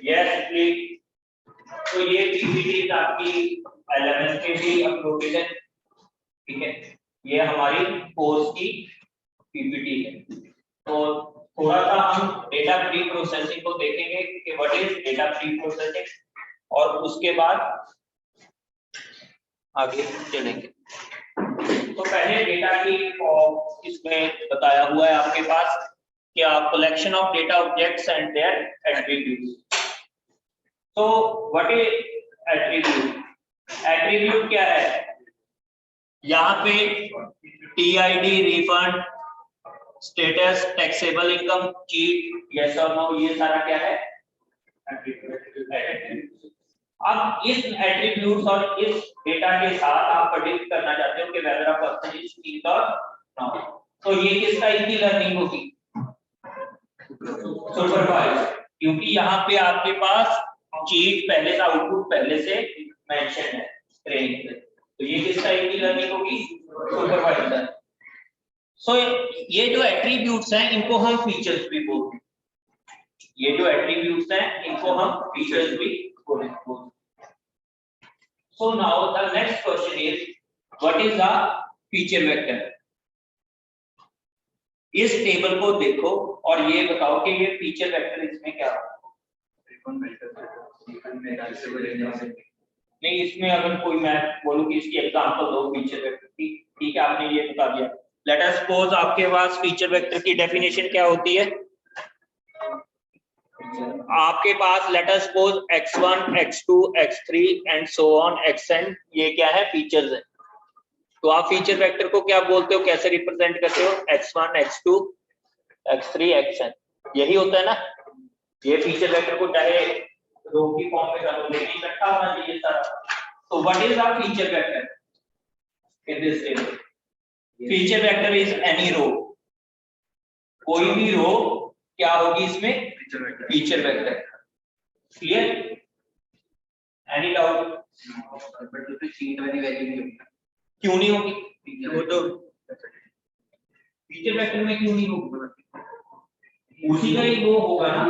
Yes please. तो ये PPT आपकी एलएमएस पे भी अपलोडेड है, ठीक है। ये हमारी कोर्स की पीपीटी है। तो थोड़ा सा हम डेटा प्री प्रोसेसिंग को देखेंगे कि what is data pre processing, और उसके बाद आगे चलेंगे। तो पहले डेटा की इसमें बताया हुआ है आपके पास कि collection of data objects and their attributes. तो व्हाट इज एट्रीब्यूट? एट्रीब्यूट क्या है? यहाँ पे TID, refund, status, taxable income, cheat, yes और नो, ये सारा क्या है? एट्रीब्यूट। अब इस एट्रीब्यूट्स और इस डेटा के साथ आप प्रेडिक्ट करना चाहते हो कि weather a person is cheat और नॉट। तो ये किस टाइप की लर्निंग होगी? सुपरवाइज, क्योंकि यहाँ पे आपके पास चीट पहले से, आउटपुट पहले से मेंशन है ट्रेनिंग पे। तो ये किस टाइप की लर्निंग होगी? सुपरवाइजर। सो ये जो एट्रीब्यूट्स हैं इनको हम फीचर्स भी बोलते हैं। ये जो एट्रीब्यूट्स हैं इनको हम फीचर्स भी बोलते हैं। So now the next question is, what is the feature vector? इस टेबल को देखो और ये बताओ कि ये फीचर वेक्टर इसमें क्या है? नहीं, इसमें अगर कोई मैं बोलूं कि इसकी एग्जांपल दो फीचर वेक्टर की, ठीक है, आपने ये बता दिया। लेट अस सपोज आपके पास फीचर वेक्टर की डेफिनेशन क्या होती है? आपके पास let us suppose x1, x2, x3 and so on xn, ये क्या है? फीचर्स है। तो आप फीचर वेक्टर को क्या बोलते हो, कैसे रिप्रेजेंट करते हो? x1, x2, x3, xn, यही होता है ना। ये फीचर वेक्टर को चाहे रो की फॉर्म में करो, लेकिन इकट्ठा होना चाहिए सारा। तो what is our feature vector in this table? Feature vector is any row, कोई भी रो क्या होगी इसमें? Feature vector. Clear? Any doubt? Cheat वाली वैल्यू नहीं होगी। क्यों नहीं होगी? वो तो फीचर वेक्टर में क्यों नहीं होगी? उसी का ही वो होगा ना।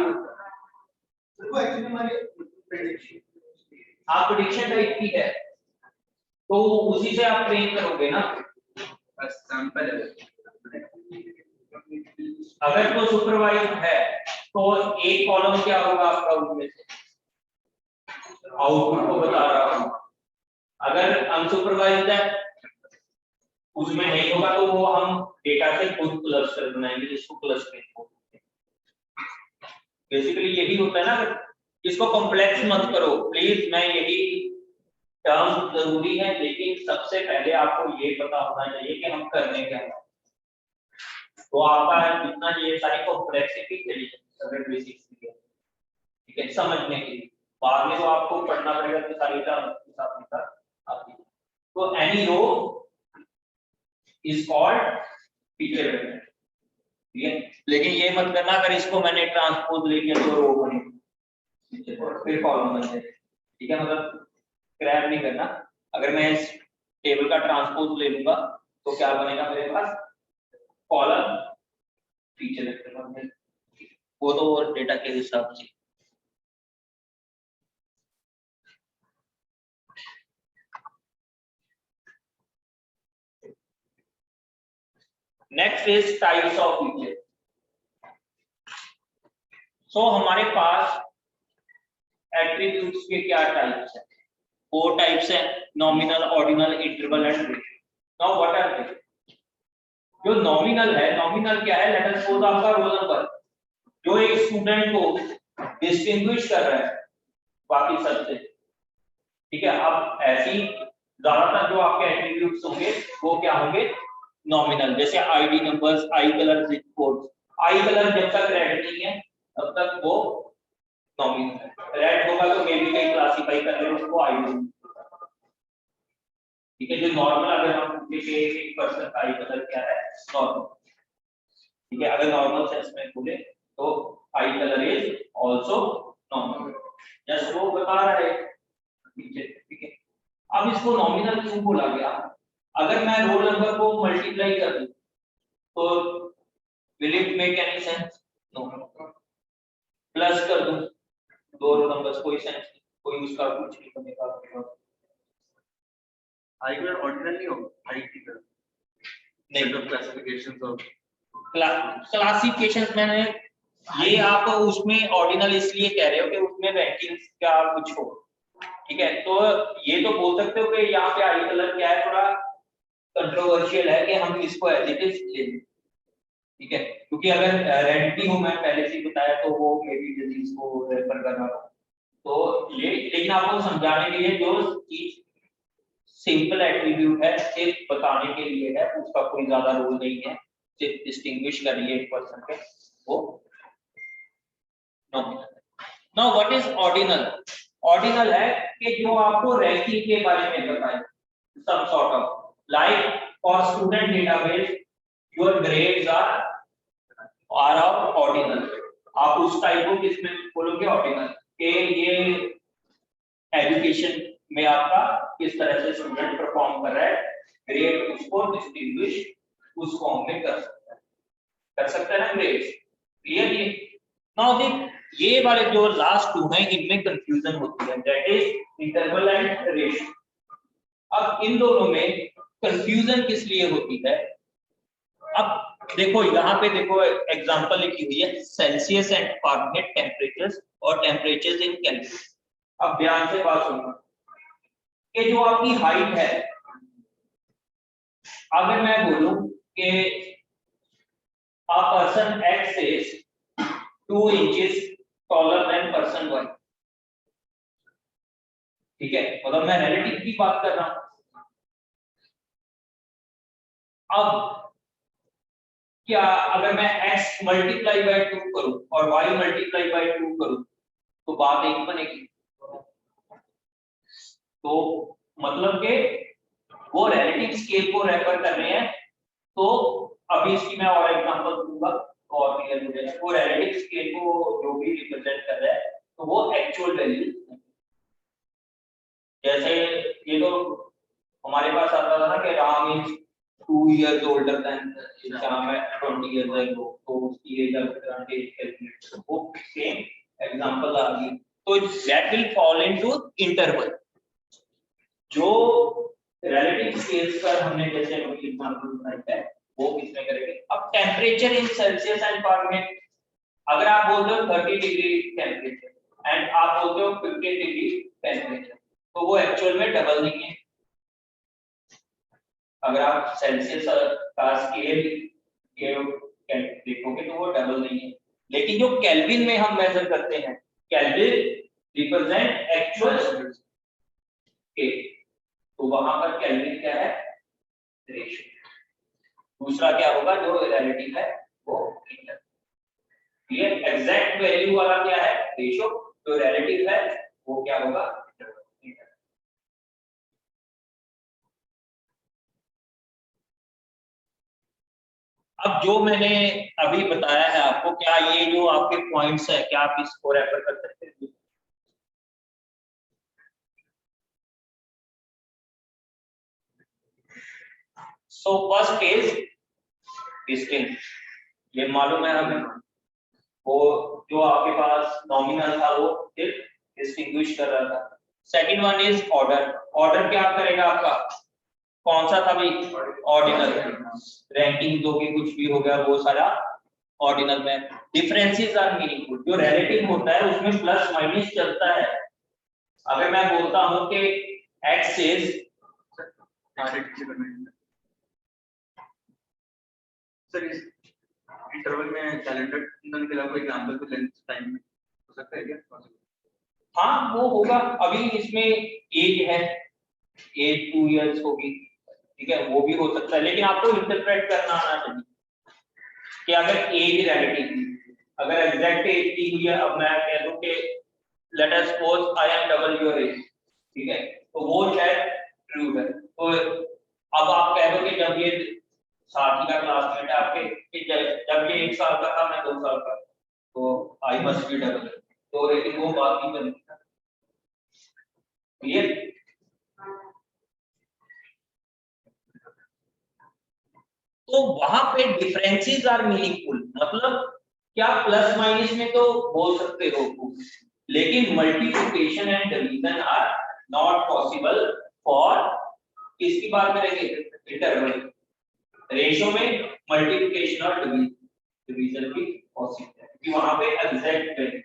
वो एक्चुअली हमारे प्रेडिक्शन, आप प्रेडिक्शन टाइप की है तो उसी से आप ट्रेन करोगे ना। बस सैंपल है। अगर तो सुपरवाइज है तो एक कॉलम क्या होगा आपका उसमें से? आउटपुट को बता रहा हूं। अगर अनसुपरवाइज्ड है उसमें नहीं होगा तो वो हम डेटा से खुद क्लस्टर बनाएंगे, जिसको क्लस्टरिंग बोलते हैं। बेसिकली यही होता है ना। इसको कॉम्प्लेक्स मत करो प्लीज, मैं यही टर्म जरूरी है, लेकिन सबसे पहले आपको ये पता होना चाहिए कि हम करने क्या है। तो आपका जितना ये सारी कॉम्प्लेक्सिटी चली जाए बेसिक्स की, ठीक है, समझने के लिए। बाद में तो आपको पढ़ना पड़ेगा कि सारी टर्म के साथ मिलकर आती है। तो any row is called feature vector, ठीक है। लेकिन ये मत करना अगर इसको मैंने ट्रांसपोज ले लिया तो रो बनेगी फिर कॉलम बन जाएगा, ठीक है। मतलब क्रैप नहीं करना। अगर मैं इस टेबल का ट्रांसपोज ले लूंगा तो क्या बनेगा मेरे पास? कॉलम फीचर वेक्टर बनेगा। वो तो डेटा के हिसाब से। Next is types of feature. So हमारे पास एट्रीब्यूट्स के क्या टाइप्स हैं? 4 टाइप्स हैं, nominal, ordinal, interval and relative. Now what are they? जो नॉमिनल है, नॉमिनल क्या है? लेट अस सपोज आपका रोल नंबर जो एक स्टूडेंट को डिस्टिंग्विश कर रहा है बाकी सबसे, ठीक है। अब ऐसी ज्यादातर जो आपके एट्रीब्यूट्स होंगे वो क्या होंगे? नॉमिनल। जैसे आईडी नंबर्स, आई कलर, जिप कोड्स। आई कलर जब तक रेड नहीं है तब तक वो नॉमिनल है। रेड होगा तो मे बी कहीं क्लासिफाई कर रहे हो उसको आईडी, ठीक है। जो नॉर्मल, अगर हम पूछे कि एक पर्सन का आई कलर क्या है, नॉर्मल, ठीक है। अगर नॉर्मल सेंस में बोले तो आई colour is also normal, just वो बता रहा है, ठीक है। अब इसको नॉमिनल क्यों बोला गया? अगर मैं रोल नंबर को मल्टीप्लाई कर दूं तो will it make any sense? No. Plus कर दूं दो नंबर्स, कोई सेंस नहीं, कोई उसका कुछ नहीं बनेगा। आई ग्रेड ऑर्डिनल नहीं होगा, आई की तरह नहीं, तो क्लासिफिकेशंस ऑफ क्लासिफिकेशंस मैंने ये आप उसमें ऑर्डिनल इसलिए कह रहे हो कि उसमें रैंकिंग्स का कुछ हो, ठीक है। तो ये तो बोल सकते हो कि यहाँ पे आई कलर क्या है, थोड़ा कंट्रोवर्शियल है कि हम इसको एज इट इज ले लें, ठीक है, क्योंकि अगर रेड भी हो, मैं पहले से ही बताया, तो वो मेबी डिजीज को रेफर करना हो तो लेकिन आपको समझाने के लिए जो चीज सिंपल एट्रीब्यूट है, सिर्फ बताने के लिए है, उसका कोई ज्यादा रोल नहीं है, सिर्फ डिस्टिंग्विश करिए एक पर्सन के, वो nominal. Now what is ordinal? Ordinal है कि जो आपको रैंकिंग के बारे में बताए, some sort of like for student database your grades are of ordinal. आप उस टाइप को किसमें बोलोगे? ऑर्डिनल के ये एजुकेशन में आपका किस तरह से स्टूडेंट परफॉर्म कर रहा है, ग्रेड उसको डिस्टिंग्विश उस फॉर्म में कर सकता है ना ग्रेड्स। क्लियर? ये नाउ देख, ये वाले जो लास्ट टू हैं इनमें कंफ्यूजन होती है, that is interval and ratio. अब इन दोनों में कंफ्यूजन किस लिए होती है? अब देखो यहाँ पे देखो एग्जांपल लिखी हुई है, सेल्सियस एंड फारेनहाइट टेम्परेचर्स और टेम्परेचर्स इन केल्विन। अब ध्यान से बात सुनना कि जो आपकी हाइट है, अगर मैं बोलूं कि a person X is 2 inches taller than person Y, ठीक है, मतलब मैं रिलेटिव की बात कर रहा हूं। अब क्या अगर मैं x मल्टीप्लाई बाय 2 करूं और y मल्टीप्लाई बाय 2 करूं तो बात एक बनेगी? तो मतलब के वो रिलेटिव स्केल को रेफर कर रहे हैं। तो अभी इसकी मैं और एग्जांपल दूंगा तो और क्लियर हो जाएगा। वो रिलेटिव स्केल को जो भी रिप्रेजेंट कर रहा है तो वो एक्चुअल वैल्यू, जैसे ये तो हमारे पास आता था ना कि Ram is 2 years older than Shyam है 20 years ago, तो उसकी एज अगर कैलकुलेट वो सेम एग्जांपल आ गई, तो that will fall into interval. जो रिलेटिव स्केल्स पर हमने जैसे एग्जांपल बताया है वो किसमें करेंगे? अब temperature in Celsius and Fahrenheit, अगर आप बोलते हो 30 डिग्री टेम्परेचर एंड आप बोलते हो 15 डिग्री टेम्परेचर, तो वो एक्चुअल में डबल नहीं है। अगर आप सेल्सियस का स्केल देखोगे तो वो डबल नहीं है, लेकिन जो केल्विन में हम मेजर करते हैं, केल्विन रिप्रेजेंट एक्चुअल स्केल, तो वहां पर केल्विन क्या है? रेशियो। दूसरा क्या होगा? जो रिलेटिव है वो मीटर। ये एग्जैक्ट वैल्यू वाला क्या है? रेशियो। जो रिलेटिव है वो क्या होगा? मीटर। अब जो मैंने अभी बताया है आपको, क्या ये जो आपके पॉइंट्स है, क्या आप इसको रेफर कर सकते हैं? सो फर्स्ट इज डिस्टिंग, ये मालूम है हमें, वो जो आपके पास नॉमिनल था वो सिर्फ डिस्टिंग्विश कर रहा था। Second one is order. Order क्या करेगा आपका? कौन सा था भाई? ऑर्डिनल। रैंकिंग जो भी कुछ भी हो गया वो सारा ऑर्डिनल में। Differences are meaningful. जो रिलेटिव होता है उसमें प्लस माइनस चलता है। अगर मैं बोलता हूं कि x इज सर इस इंटरवल में कैलेंडर के अलावा कोई एग्जांपल को लेंथ टाइम में हो सकता है क्या? हाँ वो होगा। अभी इसमें एज है, एज 2 इयर्स होगी, ठीक है, वो भी हो सकता है, लेकिन आपको इंटरप्रेट करना आना चाहिए कि अगर एज रिलेटिव, अगर एग्जैक्ट एज दी हुई है, अब मैं कह दूं कि late us suppose I am double your age, ठीक है, तो वो शायद ट्रू है। तो अब आप कह दो कि जब ये साथी का क्लासमेट है आपके, कि जब ये 1 साल का था मैं 2 साल का, तो आई मस्ट बी डबल, तो लेकिन वो बात नहीं बनेगी। क्लियर? तो वहां पे डिफरेंसेस आर मीनिंगफुल, मतलब क्या प्लस माइनस में तो बोल सकते हो, लेकिन multiplication and division are not possible for, किसकी बात करेंगे, इंटरवल। रेशियो में मल्टीप्लिकेशन और डिवीजन भी पॉसिबल है कि वहां पे एग्जैक्ट वैल्यू।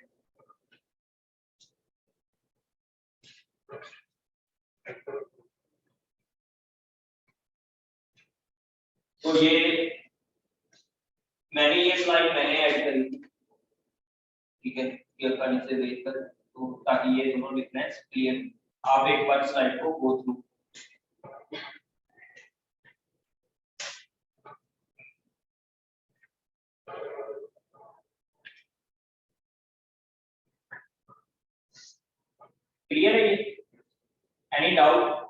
तो ये ये स्लाइड मैंने ऐड करी थी, ठीक है, क्लियर करने से देख कर, तो ताकि ये दोनों डिफरेंस क्लियर, आप एक बार स्लाइड को गो थ्रू। क्लियर है ये? Any doubt?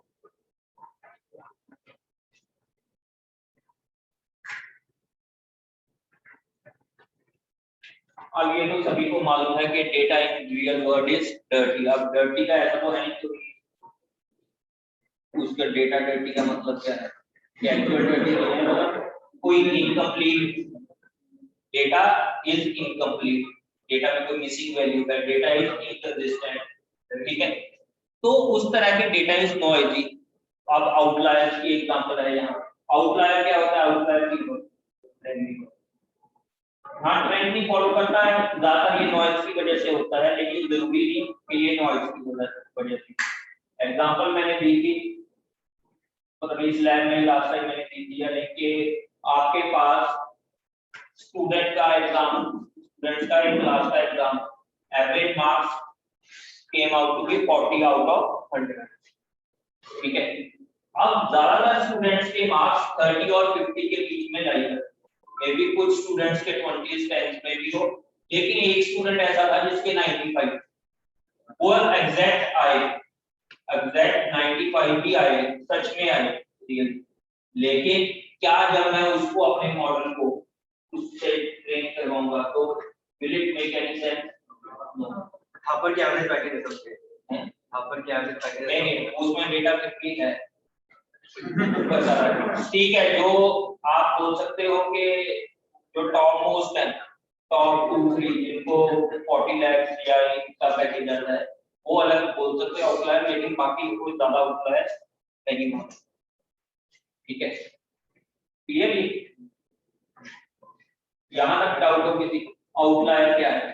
अब ये तो सभी को मालूम है कि data in real word is dirty. अब डर्टी का ऐसा तो है नहीं, तो उसका डेटा डर्टी का मतलब क्या है, एक्चुअल डर्टी तो है, मतलब कोई incomplete data is incomplete, data में कोई मिसिंग वैल्यू है, डेटा इज इनकंसिस्टेंट, ठीक है। तो उस तरह के डेटा इज नॉइजी। अब आउटलायर की एग्जांपल है यहाँ। आउटलायर क्या होता है? आउटलायर की हाँ ट्रेंड नहीं फॉलो करता है, ज्यादातर ये नॉइज की वजह से होता है, लेकिन जरूरी नहीं कि ये नॉइज की वजह से। एग्जांपल मैंने दी थी, मतलब इस लैब में लास्ट टाइम मैंने दी थी, यानी कि आपके पास स्टूडेंट का एग्जाम, स्टूडेंट्स का एक क्लास का exam, average marks came out to be 40 out of 100, ठीक है। अब ज्यादातर स्टूडेंट्स के मार्क्स 30 और 50 के बीच में जाएगा, मे बी कुछ स्टूडेंट्स के 20 10 में भी हो, लेकिन एक स्टूडेंट ऐसा था जिसके 95, वो एग्जैक्ट आए, एग्जैक्ट 95 भी आए, सच में आए रियल। लेकिन क्या जब मैं उसको अपने मॉडल को उससे ट्रेन करवाऊंगा तो will it make any sense? No. हापर के एवरेज पैकेज है सबके, हापर के एवरेज पैकेज नहीं, उसमें डेटा 50 है, ठीक है। जो आप बोल सकते हो कि जो टॉप मोस्ट है, टॉप 2-3 जिनको 40 लाख या इनका पैकेज आता है, वो अलग बोल सकते हैं आउटलायर, लेकिन बाकी कोई ज्यादा आउटलायर नहीं होता, ठीक है। क्लियर? यहां तक डाउट हो किसी? आउटलायर क्या है?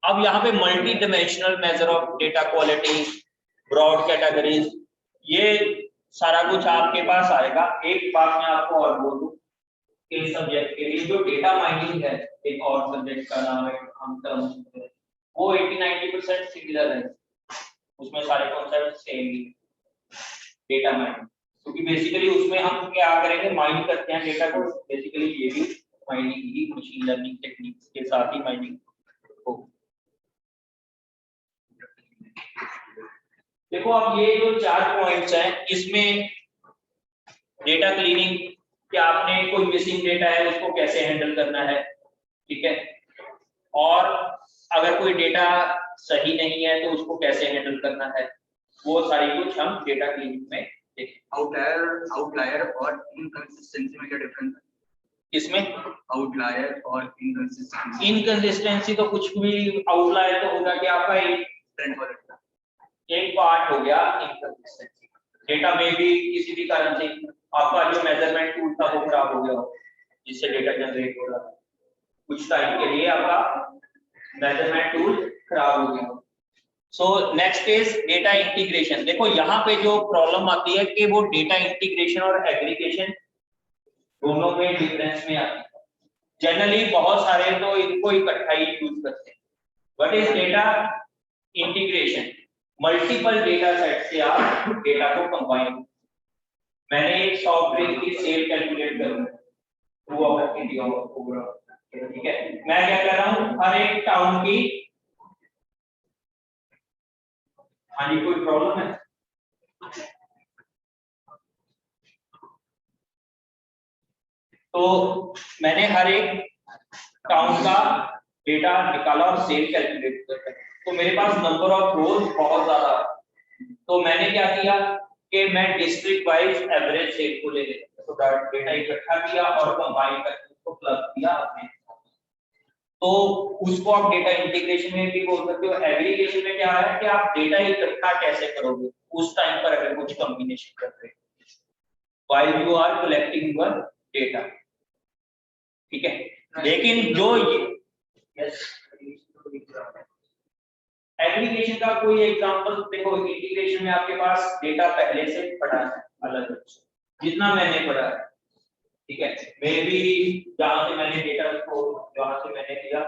अब यहाँ पे multi dimensional measure of data quality, broad categories, ये सारा कुछ आपके पास आएगा। एक बात मैं आपको और बोल दूं, इस सब्जेक्ट के लिए जो डेटा माइनिंग है, एक और सब्जेक्ट का नाम है, हम टर्म वो 80-90% सिमिलर है, उसमें सारे कॉन्सेप्ट सेम ही, डेटा माइनिंग, क्योंकि बेसिकली उसमें हम क्या करेंगे, माइन करते हैं डेटा को, बेसिकली ये भी माइनिंग ही, मशीन लर्निंग टेक्निक्स के साथ ही माइनिंग हो। देखो अब ये जो 4 पॉइंट्स हैं, इसमें डेटा क्लीनिंग, कि आपने कोई मिसिंग डेटा है उसको कैसे हैंडल करना है, ठीक है, और अगर कोई डेटा सही नहीं है तो उसको कैसे हैंडल करना है, वो सारी कुछ हम डेटा क्लीनिंग में देखेंगे। आउटलायर और इनकंसिस्टेंसी में क्या डिफरेंस है? इसमें आउटलायर और इनकंसिस्टेंसी, इनकंसिस्टेंसी तो कुछ भी, आउटलायर तो होगा कि आपका एक ट्रेंड फॉलो एक पार्ट हो गया इनकंसिस्टेंसी, डेटा में भी किसी भी कारण से आपका जो मेजरमेंट टूल था वो खराब हो गया, जिससे डेटा जनरेट हो रहा था, कुछ टाइम के लिए आपका मेजरमेंट टूल खराब हो गया। So next is data integration. देखो यहाँ पे जो प्रॉब्लम आती है कि वो डेटा इंटीग्रेशन और एग्रीगेशन दोनों में डिफरेंस में आती है। जनरली बहुत सारे तो इनको इकट्ठा ही यूज करते हैं। What is data integration? Multiple data set से आप डेटा को कंबाइन, मैंने एक सॉफ्ट ड्रिंक की सेल कैलकुलेट करनी थ्रू आउट इंडिया ओवरऑल, ठीक है, मैं क्या कर रहा हूँ, हर एक टाउन की, हाँ जी कोई प्रॉब्लम है? तो मैंने हर एक टाउन का डेटा निकाला और सेल कैलकुलेट कर, तो मेरे पास नंबर ऑफ रोज बहुत ज्यादा, तो मैंने क्या किया, कि मैं डिस्ट्रिक्ट वाइज एवरेज सेट को ले लेता, तो डेटा इकट्ठा किया और कंबाइन करके उसको प्लग किया आपने, तो उसको आप डेटा इंटीग्रेशन में भी बोल सकते हो। एग्रीगेशन में क्या है कि आप डेटा इकट्ठा कैसे करोगे उस टाइम पर अगर कुछ कॉम्बिनेशन कर रहे हो while you are collecting your data, ठीक है। लेकिन जो यस एग्रीगेशन का कोई एग्जांपल देखो, इंटीग्रेशन में आपके पास डेटा पहले से पड़ा है अलग जितना मैंने पढ़ा है, ठीक है। मे भी जहां से मैंने डेटा को जहां से मैंने लिया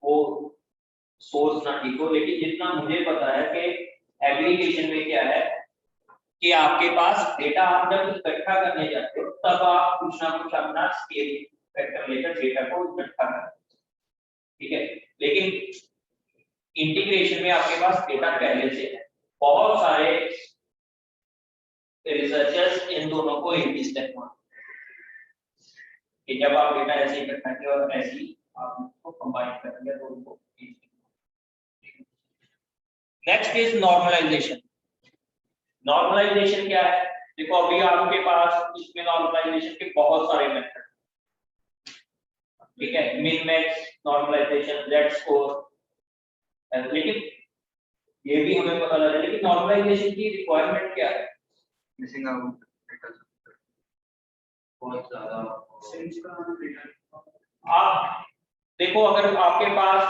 वो सोर्स ना ठीक हो, लेकिन जितना मुझे पता है कि एग्रीगेशन में क्या है कि आपके पास डेटा आप जब इकट्ठा करने जाते हो तब आप कुछ ना कुछ अपना स्केल फैक्टर लेकर डेटा को इकट्ठा करते हो, ठीक है। लेकिन इंटीग्रेशन में आपके पास डेटा पहले से है। बहुत सारे रिसर्चर्स इन दोनों को एक ही स्टेप मानते हैं कि जब आप डेटा ऐसे इकट्ठा किया और ऐसे ही आप उसको कंबाइन कर दिया तो उनको। Next is normalisation. नॉर्मलाइजेशन क्या है? देखो अभी आपके पास इसमें नॉर्मलाइजेशन के बहुत सारे मेथड, ठीक है, min max normalisation, Z score, लेकिन ये भी हमें पता लगा, लेकिन नॉर्मलाइजेशन की रिक्वायरमेंट क्या है? मिसिंग आउट डेटा बहुत ज्यादा। आप देखो अगर आपके पास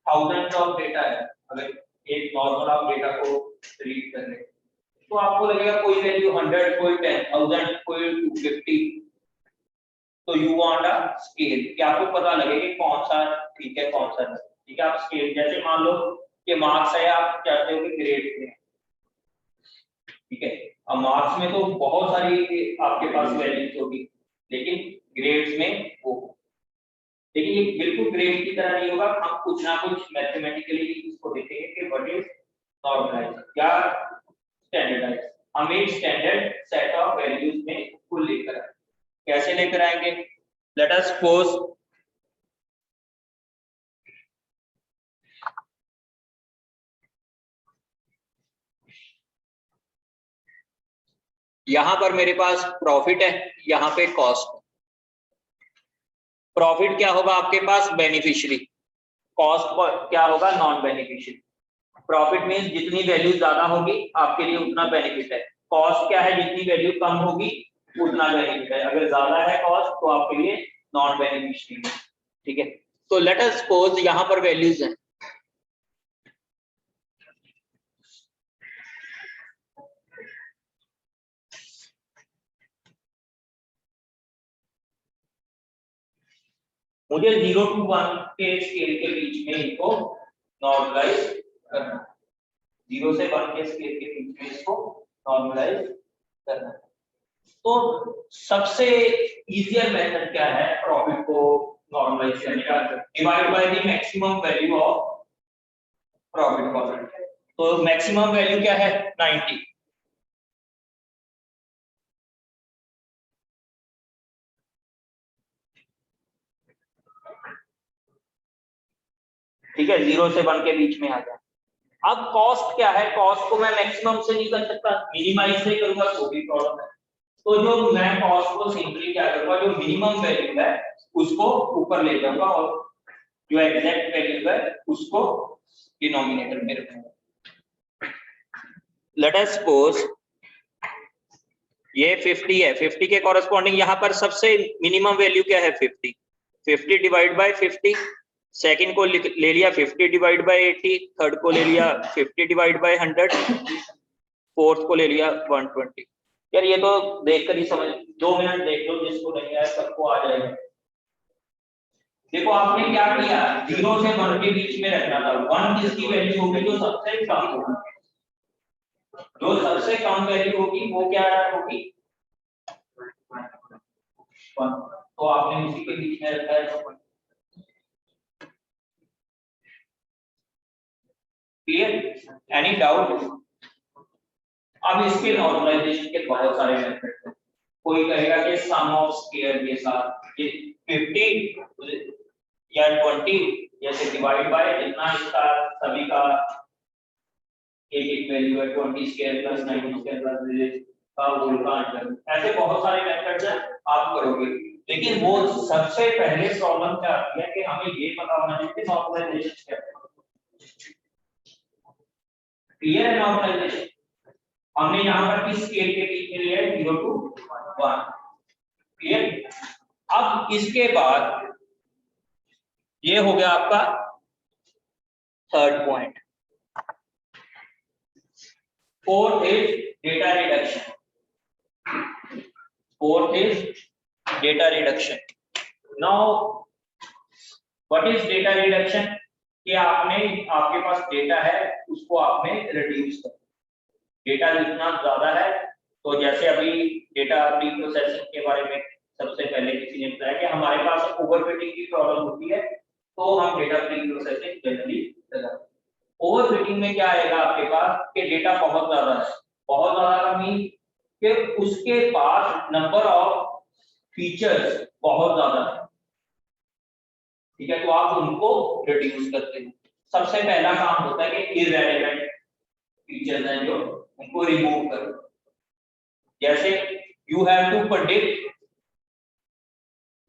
थाउजेंड ऑफ डेटा है, अगर एक नॉर्मल आप डेटा को रीड कर रहे तो आपको लगेगा कोई वैल्यू 100, कोई 10,000, कोई 250, तो यू वांट अ स्केल कि आपको पता लगे कि कौन सा ठीक है कौन सा नहीं, ठीक है। आप स्केल जैसे मान लो कि मार्क्स है, आप चाहते हो कि ग्रेड में, ठीक है। अब मार्क्स में तो बहुत सारी आपके पास वैल्यूज होगी, लेकिन ग्रेड्स में वो, लेकिन ये बिल्कुल ग्रेड की तरह नहीं होगा। हम कुछ ना कुछ मैथमेटिकली इसको देखेंगे कि व्हाट इज नॉर्मलाइज या स्टैंडर्डाइज। हम एक स्टैंडर्ड सेट ऑफ वैल्यूज में उसको लेकर आए। कैसे लेकर आएंगे? लेट अस सपोज यहां पर मेरे पास प्रॉफिट है, यहां पे कॉस्ट। प्रॉफिट क्या होगा आपके पास? बेनिफिशियरी। कॉस्ट क्या होगा? Non beneficiary. प्रॉफिट मींस जितनी वैल्यू ज्यादा होगी आपके लिए उतना बेनिफिट है। कॉस्ट क्या है? जितनी वैल्यू कम होगी उतना बेनिफिट है। अगर ज्यादा है कॉस्ट तो आपके लिए नॉन बेनिफिशियरी है, ठीक है। तो लेट अस सपोज यहां पर वैल्यूज हैं, मुझे 0 to 1 के स्केल के बीच में इनको नॉर्मलाइज करना, 0 से 1 के स्केल के बीच में इसको नॉर्मलाइज करना। तो सबसे इजियर मेथड क्या है प्रॉफिट को नॉर्मलाइज करने का? Divide by the maximum value of profit cost. तो मैक्सिमम वैल्यू क्या है? 90, ठीक है। 0 से 1 के बीच में आ जाए। अब कॉस्ट क्या है? कॉस्ट को मैं मैक्सिमम से नहीं कर सकता, मिनिमाइज से करूंगा तो भी प्रॉब्लम है। तो जो मैं कॉस्ट को सिंपली क्या करूंगा, जो मिनिमम वैल्यू है उसको ऊपर ले जाऊंगा और जो एग्जैक्ट वैल्यू है उसको डिनोमिनेटर में रखूंगा। लेट अस सपोज ये 50 है, 50 के कॉरेस्पॉन्डिंग यहाँ पर सबसे मिनिमम वैल्यू क्या है? 50। 50 डिवाइड बाय 50, सेकंड को ले लिया 50 डिवाइड बाय 80, थर्ड को ले लिया 50 डिवाइड बाय 100, फोर्थ को ले लिया 120। यार ये तो देखकर ही समझ, 2 मिनट देख लो, जिसको नहीं आया सबको आ जाएगा। देखो आपने क्या किया, 0 से 1 के बीच में रखना था। 1 किसकी वैल्यू होगी? जो सबसे कम होगी। जो सबसे कम वैल्यू होगी वो क्या होगी? 1। तो आपने उसी के बीच में रखा है। क्लियर? Any doubt? अब इसके नॉर्मलाइजेशन के बहुत सारे मेथड हैं। कोई कहेगा कि सम ऑफ स्क्वायर के साथ ये 50 या 20 जैसे डिवाइड बाय जितना इसका सभी का एक वैल्यू है 20 स्क्वायर प्लस 19 स्क्वायर प्लस का होल का अंडर, ऐसे बहुत सारे मेथड्स हैं आप करोगे। लेकिन वो सबसे पहले प्रॉब्लम क्या आती है कि हमें ये पता होना चाहिए कि नॉर्मलाइजेशन क्या है। क्लियर है नॉर्मलाइजेशन? हमने यहाँ पर किस स्केल के पीछे लिया है 0 to 1। क्लियर? अब इसके बाद ये हो गया आपका third point. Fourth is data reduction. Fourth is data reduction. Now what is data reduction? कि आपने आपके पास डेटा है उसको आपने रिड्यूस कर, डेटा जितना ज्यादा है तो जैसे अभी डेटा प्री प्रोसेसिंग के बारे में सबसे पहले किसी ने बताया कि हमारे पास ओवरफिटिंग की प्रॉब्लम होती है तो हम डेटा प्री प्रोसेसिंग जनरली करते हैं। ओवरफिटिंग में क्या आएगा आपके पास कि डेटा बहुत ज्यादा है, बहुत ज्यादा का मीन कि उसके पास नंबर ऑफ फीचर्स बहुत ज्यादा है, ठीक है, तो आप उनको रिड्यूस करते हो। सबसे पहला काम होता है कि इररेलेवेंट फीचर्स हैं जो उनको रिमूव करो। जैसे you have to predict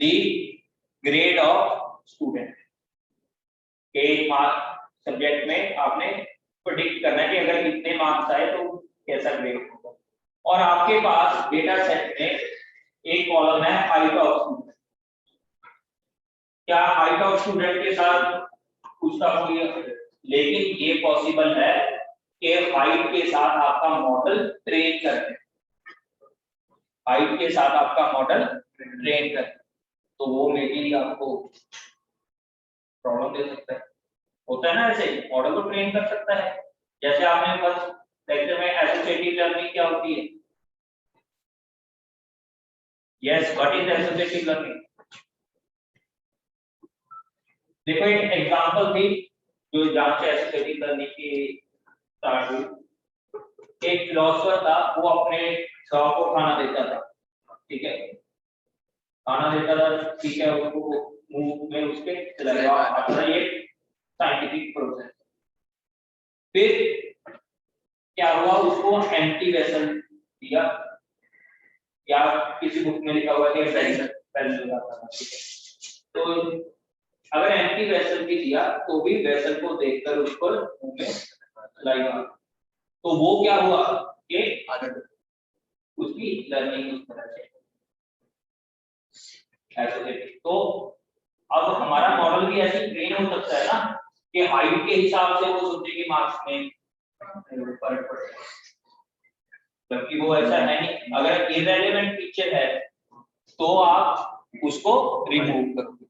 the grade of student, एक सब्जेक्ट में आपने प्रेडिक्ट करना है कि अगर इतने मार्क्स आए तो कैसा ग्रेड होगा, और आपके पास डेटा सेट में एक कॉलम है हाइट ऑफ स्टूडेंट। क्या हाइट ऑफ स्टूडेंट के साथ उसका कोई, लेकिन ये पॉसिबल है कि हाइट के साथ आपका मॉडल ट्रेन करें, हाइट के साथ आपका मॉडल ट्रेन करें तो वो मे बी आपको प्रॉब्लम दे सकता है। होता है ना ऐसे, मॉडल को ट्रेन कर सकता है। जैसे आपने फर्स्ट लेक्चर में एसोसिएटिव लर्निंग क्या होती है, yes what is associative learning? देखो एक एग्जांपल थी जो जहां से एसोसिएटिव लर्निंग की स्टार्ट हुई। एक फिलोसोफर था, वो अपने शॉप को खाना देता था, ठीक है, खाना देता था, ठीक है, उसको मुंह में उसके चला आता था, ये साइंटिफिक प्रोसेस। फिर क्या हुआ, उसको एम्प्टी वेसल दिया, या किसी बुक में लिखा हुआ है कि वेसल लगाता था, ठीक है। तो अगर एम्प्टी वेसल भी दिया तो भी वेसल को देखकर उसको मुंह में चलाएगा, तो वो क्या हुआ कि उसकी लर्निंग उस तरह से ऐसे। तो अब हमारा मॉडल भी ऐसे ट्रेन हो सकता है ना कि हाइट के हिसाब से वो सोचे कि मार्क्स में फर्क पड़ता है, जबकि वो ऐसा है नहीं। अगर इररेलेवेंट फीचर है तो आप उसको रिमूव करोगे।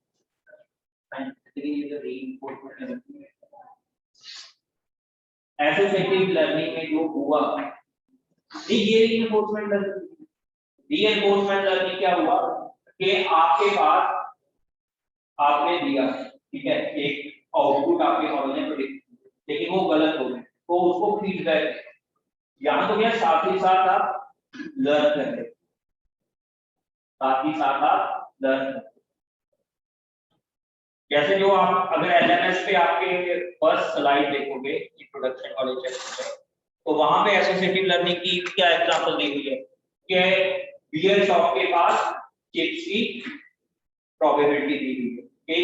एसोसिएटिव लर्निंग में जो हुआ, रीइंफोर्समेंट लर्निंग क्या हुआ कि आपके पास आपने दिया, ठीक है, एक आउटपुट आपके मॉडल ने प्रेडिक्ट, लेकिन वो गलत हो गया तो उसको फीडबैक, यहाँ तो क्या साथ ही साथ आप लर्न कर रहे, साथ ही साथ आप लर्न कर। जैसे जो आप अगर एलएमएस पे आपके फर्स्ट स्लाइड देखोगे इंट्रोडक्शन वाले चैप्टर में, तो वहां पे एसोसिएटिव लर्निंग की क्या एग्जांपल दी हुई है कि बियर शॉप के पास चिप्स की प्रोबेबिलिटी दी हुई है कि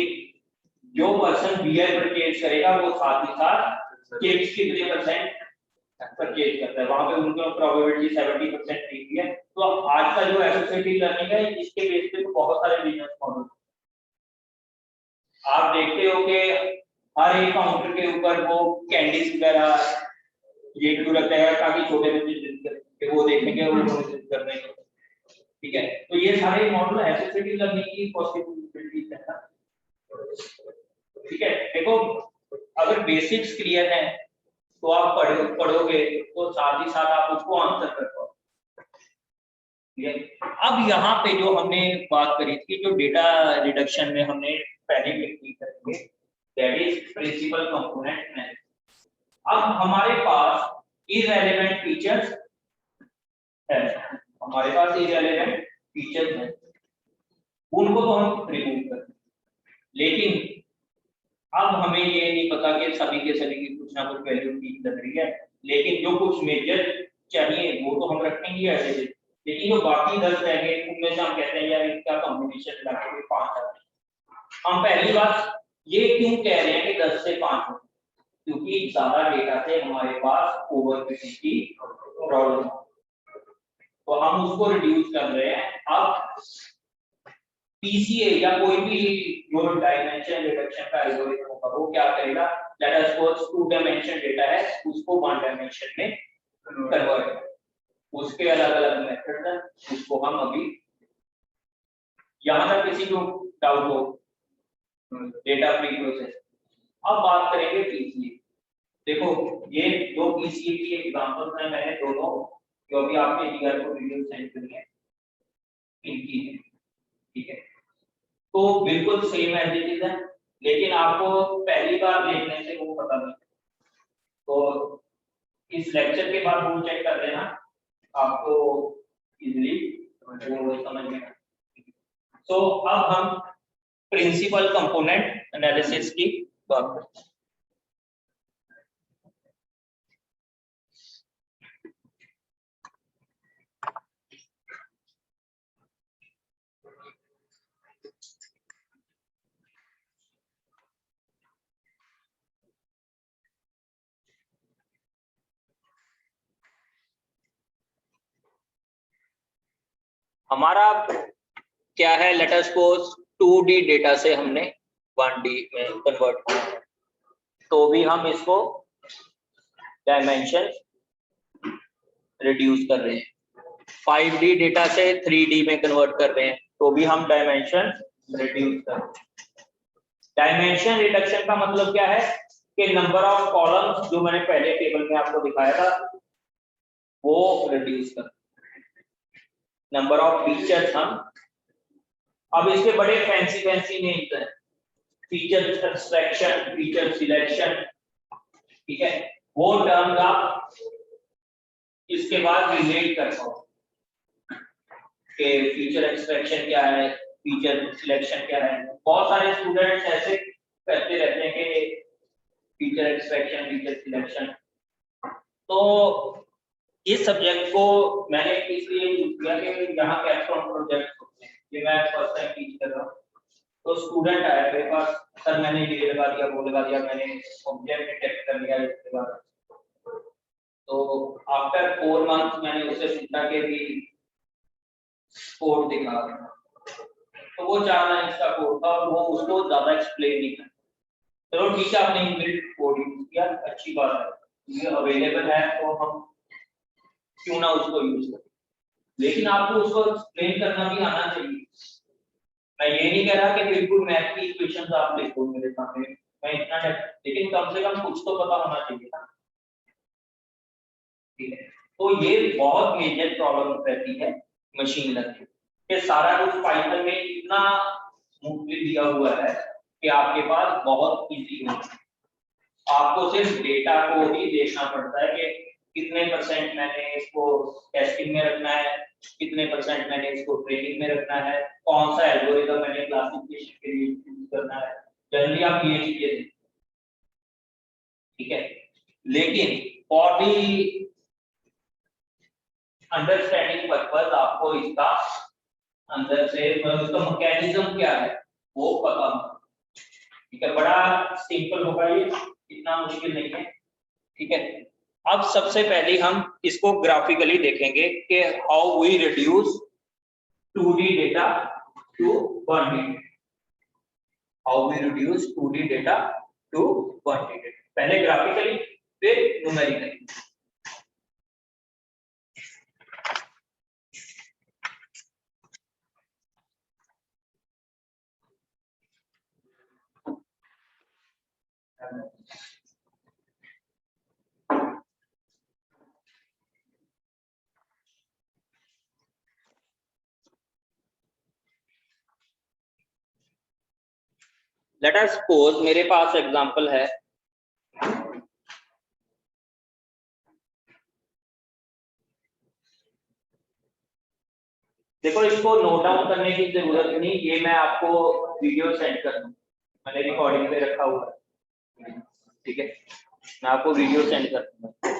जो पर्सन बियर परचेज करेगा वो साथ ही साथ चिप्स कितने परसेंट परचेज करता है, वहां पे उनको प्रोबेबिलिटी 70% दी हुई है। तो आज का जो एसोसिएटिव लर्निंग है इसके बेस पे तो बहुत सारे बिजनेस मॉडल आप देखते हो कि हर एक काउंटर के ऊपर वो कैंडीज वगैरह ये क्यों रखता है ताकि छोटे बच्चे जिद करें, वो देखेंगे और उन्हें जिद करने, ठीक है। तो ये सारे मॉडल एसोसिएटिव लर्निंग की पॉसिबिलिटीज है ना, ठीक है। देखो अगर बेसिक्स क्लियर है तो आप पढ़ोगे तो साथ ही साथ आप उसको आंसर कर पाओगे। अब यहाँ पे जो हमने बात करी थी, जो डेटा रिडक्शन में हमने पहले भी करेंगे, that is principal component analysis. अब हमारे पास इररेलेवेंट फीचर्स है, हमारे पास इररेलेवेंट फीचर्स हैं, उनको तो हम रिमूव करते हैं, लेकिन अब हमें ये नहीं पता कि सभी के सभी की कुछ ना कुछ वैल्यू ठीक लग रही है, लेकिन जो कुछ मेजर चाहिए वो तो हम रखेंगे ऐसे से, लेकिन जो बाकी 10 रह गए उनमें से हम कहते हैं यार इनका कॉम्बिनेशन लगा के 5 आते हैं। हम पहली बात ये क्यों कह रहे हैं कि 10 से 5 हो, क्योंकि ज्यादा डेटा से हमारे पास ओवरफिटिंग की प्रॉब्लम, तो हम उसको रिड्यूस कर रहे हैं। अब पीसीए या कोई भी जो डायमेंशन रिडक्शन का एल्गोरिथम होगा वो क्या करेगा, late us suppose 2 dimension data है उसको 1 डायमेंशन में कन्वर्ट करें, उसके अलग अलग मेथड हैं, उसको हम अभी यहां तक किसी को डाउट हो डेटा फ्री प्रोसेस। अब बात करेंगे पीसीए। देखो ये दो पीसीए की एग्जांपल्स हैं, मैंने दोनों जो अभी आपके जीआर को वीडियो सेंड करी है इनकी है, ठीक है, तो बिल्कुल सेम एज इट इज है, लेकिन आपको पहली बार देखने से वो पता नहीं, तो इस लेक्चर के बाद वो चेक कर लेना, आपको इजीली वो समझ में। सो अब हम प्रिंसिपल कंपोनेंट एनालिसिस की बात करते हैं। हमारा क्या है, let us suppose 2D data से हमने 1D में कन्वर्ट किया है, तो भी हम इसको डायमेंशन रिड्यूस कर रहे हैं। 5D डेटा से 3D में कन्वर्ट कर रहे हैं, तो भी हम डायमेंशन रिड्यूस कर रहे हैं। डायमेंशन रिडक्शन का मतलब क्या है कि नंबर ऑफ कॉलम्स जो मैंने पहले टेबल में आपको दिखाया था वो रिड्यूस कर, नंबर ऑफ फीचर्स हम, अब इसके बड़े फैंसी नेम्स हैं, फीचर एक्सट्रैक्शन, फीचर सिलेक्शन, ठीक है, वो टर्म्स आप इसके बाद रिलेट कर पाओ कि फीचर एक्सट्रैक्शन क्या है, फीचर सिलेक्शन क्या है। बहुत सारे स्टूडेंट्स ऐसे करते रहते हैं कि फीचर एक्सट्रैक्शन, फीचर सिलेक्शन, तो इस सब्जेक्ट को मैंने इसलिए यूज किया कि यहाँ कैप्स्टोन प्रोजेक्ट होते हैं, ये मैं फर्स्ट टाइम टीच कर रहा हूँ, तो स्टूडेंट आया मेरे पास, सर मैंने ये लगा दिया वो लगा दिया, मैंने ऑब्जेक्ट डिटेक्ट कर लिया इसके बाद, तो आफ्टर 4 मंथ्स मैंने उससे पूछा कि भी कोड दिखा, तो वो 4 लाइन्स का कोड था और वो उसको ज्यादा एक्सप्लेन नहीं कर, चलो ठीक है आपने इनबिल्ट कोड यूज किया, अच्छी बात है, ये अवेलेबल है तो हम क्यों ना उसको यूज करें, लेकिन आपको उसको एक्सप्लेन करना भी आना चाहिए। मैं ये नहीं कह रहा कि बिल्कुल मैथ की इक्वेशंस आप लिखो मेरे सामने, मैं इतना नहीं, लेकिन कम से कम कुछ तो पता होना चाहिए ना, ठीक है। तो ये बहुत मेजर प्रॉब्लम रहती है मशीन लर्निंग के, सारा कुछ पाइथन में इतना स्मूथली दिया हुआ है कि आपके पास बहुत इजी है, आपको सिर्फ डेटा को ही देखना पड़ता है कि कितने परसेंट मैंने इसको टेस्टिंग में रखना है, कितने परसेंट मैंने इसको ट्रेनिंग में रखना है, कौन सा एल्गोरिथम मैंने क्लासिफिकेशन के लिए यूज करना है, जनरली आप ये चीजें, ठीक है। लेकिन फॉर दी अंडरस्टैंडिंग पर्पस आपको इसका अंदर से उसका मैकेनिज्म क्या है वो पता होगा, ठीक है, बड़ा सिंपल होगा ये, इतना मुश्किल नहीं है, ठीक है। अब सबसे पहले हम इसको ग्राफिकली देखेंगे कि how we reduce 2D data to 1D, how we reduce 2D data to 1D data, पहले ग्राफिकली फिर न्यूमेरिकली। लेट अस सपोज मेरे पास एग्जांपल है, देखो इसको नोट डाउन करने की जरूरत नहीं, ये मैं आपको वीडियो सेंड कर दूं, मैंने रिकॉर्डिंग पे रखा हुआ है, ठीक है, मैं आपको वीडियो सेंड कर दूंगा।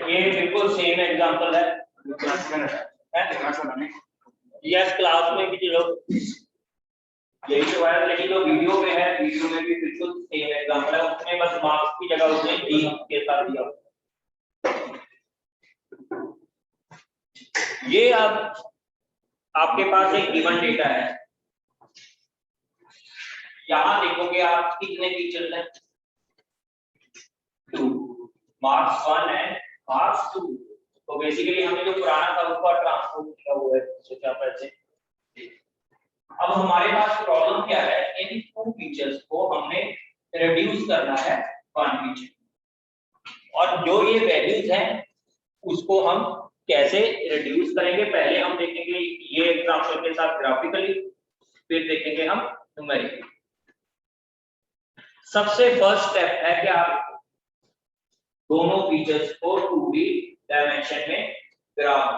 ये बिल्कुल सेम एग्जांपल है। यस, क्लास में भी लोग यही तो है, लेकिन जो वीडियो में है, वीडियो में भी बिल्कुल सेम एग्जांपल है, उसमें बस मार्क्स की जगह उसने डी के साथ दिया। ये अब आपके पास एक गिवन डेटा है, यहां देखोगे आप कितने फीचर्स हैं, 2, मार्क्स 1 है, मार्क्स 2। तो बेसिकली हमने जो पुराना था उसको ट्रांसपोर्ट किया हुआ है, सोचा पैसे। अब हमारे पास प्रॉब्लम क्या है, इन 2 फीचर्स को हमने रिड्यूस करना है 1 फीचर, और जो ये वैल्यूज हैं उसको हम कैसे रिड्यूस करेंगे, पहले हम देखेंगे ये एग्जांपल के साथ ग्राफिकली, फिर देखेंगे हम न्यूमेरिकली। सबसे फर्स्ट स्टेप है कि आप दोनों फीचर्स को 2D डायमेंशन में ग्राफ,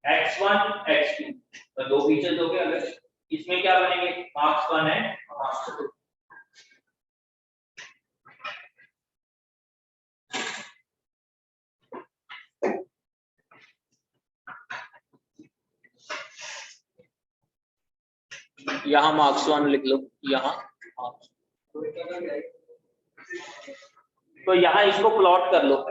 x1 x2, तो 2 फीचर्स हो गए। अगर इसमें क्या बनेंगे, मार्क्स 1 है, मार्क्स 2। यहाँ मार्क्स 1 लिख लो, यहाँ मार्क्स, तो यहाँ इसको प्लॉट कर लो।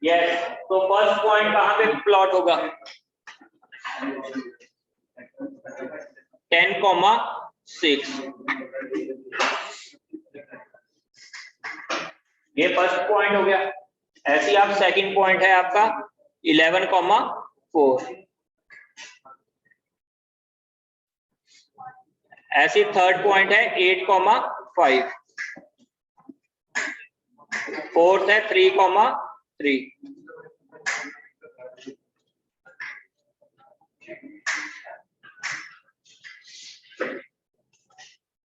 यस, तो फर्स्ट पॉइंट कहां पे प्लॉट होगा, 10,6। ये फर्स्ट पॉइंट हो गया। ऐसे ही आप सेकंड पॉइंट है आपका 11,4। ऐसे थर्ड पॉइंट है 8,5। फोर्थ है 3,3।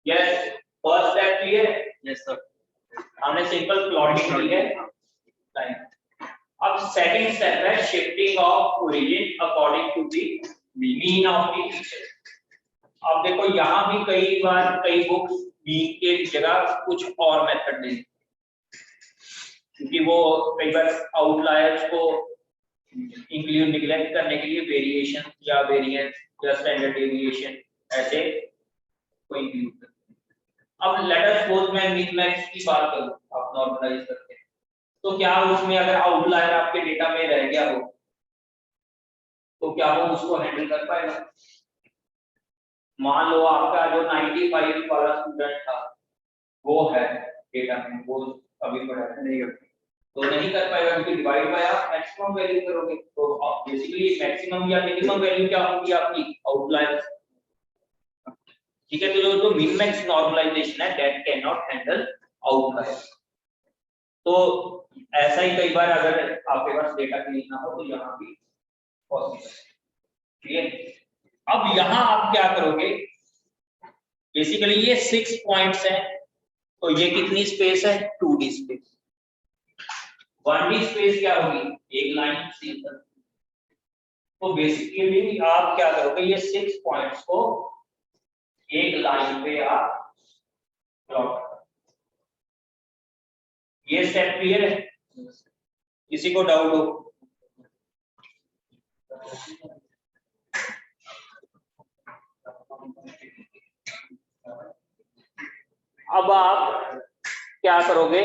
Yes, first step clear? Yes sir, हमने सिंपल प्लॉटिंग की है टाइम। अब सेकंड स्टेप है shifting of origin according to the mean of the feature. अब देखो यहाँ भी कई बार कई बुक्स मीन के जगह कुछ और मेथड देती, क्योंकि वो कई बार आउटलायर्स को इंक्लूड निगलेक्ट करने के लिए वेरिएशन या वेरिएंस या स्टैंडर्ड डेविएशन ऐसे कोई इंक्लूड करते हैं। अब लेट अस सपोज मैं मिन मैक्स की बात करूं, आप नॉर्मलाइज करते हैं, तो क्या उसमें अगर आउटलायर आपके डेटा में रह गया हो तो क्या वो उसको हैंडल कर पाएगा? मान लो आपका जो 95 वाला स्टूडेंट था वो है डेटा में, वो अभी पढ़ा नहीं करता, तो नहीं कर पाएगा, क्योंकि डिवाइड बाय आप मैक्सिमम वैल्यू करोगे, तो आप बेसिकली मैक्सिमम या मिनिमम वैल्यू क्या होगी आपकी, आउटलायर। ठीक है, तो जो मिन मैक्स नॉर्मलाइजेशन है that can not handle outlier. तो ऐसा ही कई बार अगर आपके पास डेटा क्लीन ना हो तो यहाँ भी पॉसिबल। ठीक है, अब यहाँ आप क्या करोगे, बेसिकली ये 6 पॉइंट्स हैं, तो ये कितनी स्पेस है, 2D स्पेस। 1D स्पेस क्या होगी, एक लाइन सिंपल। तो बेसिकली आप क्या करोगे, ये 6 पॉइंट्स को एक लाइन पे आप प्लॉट करो। ये स्टेप क्लियर है, किसी को डाउट हो? अब आप क्या करोगे,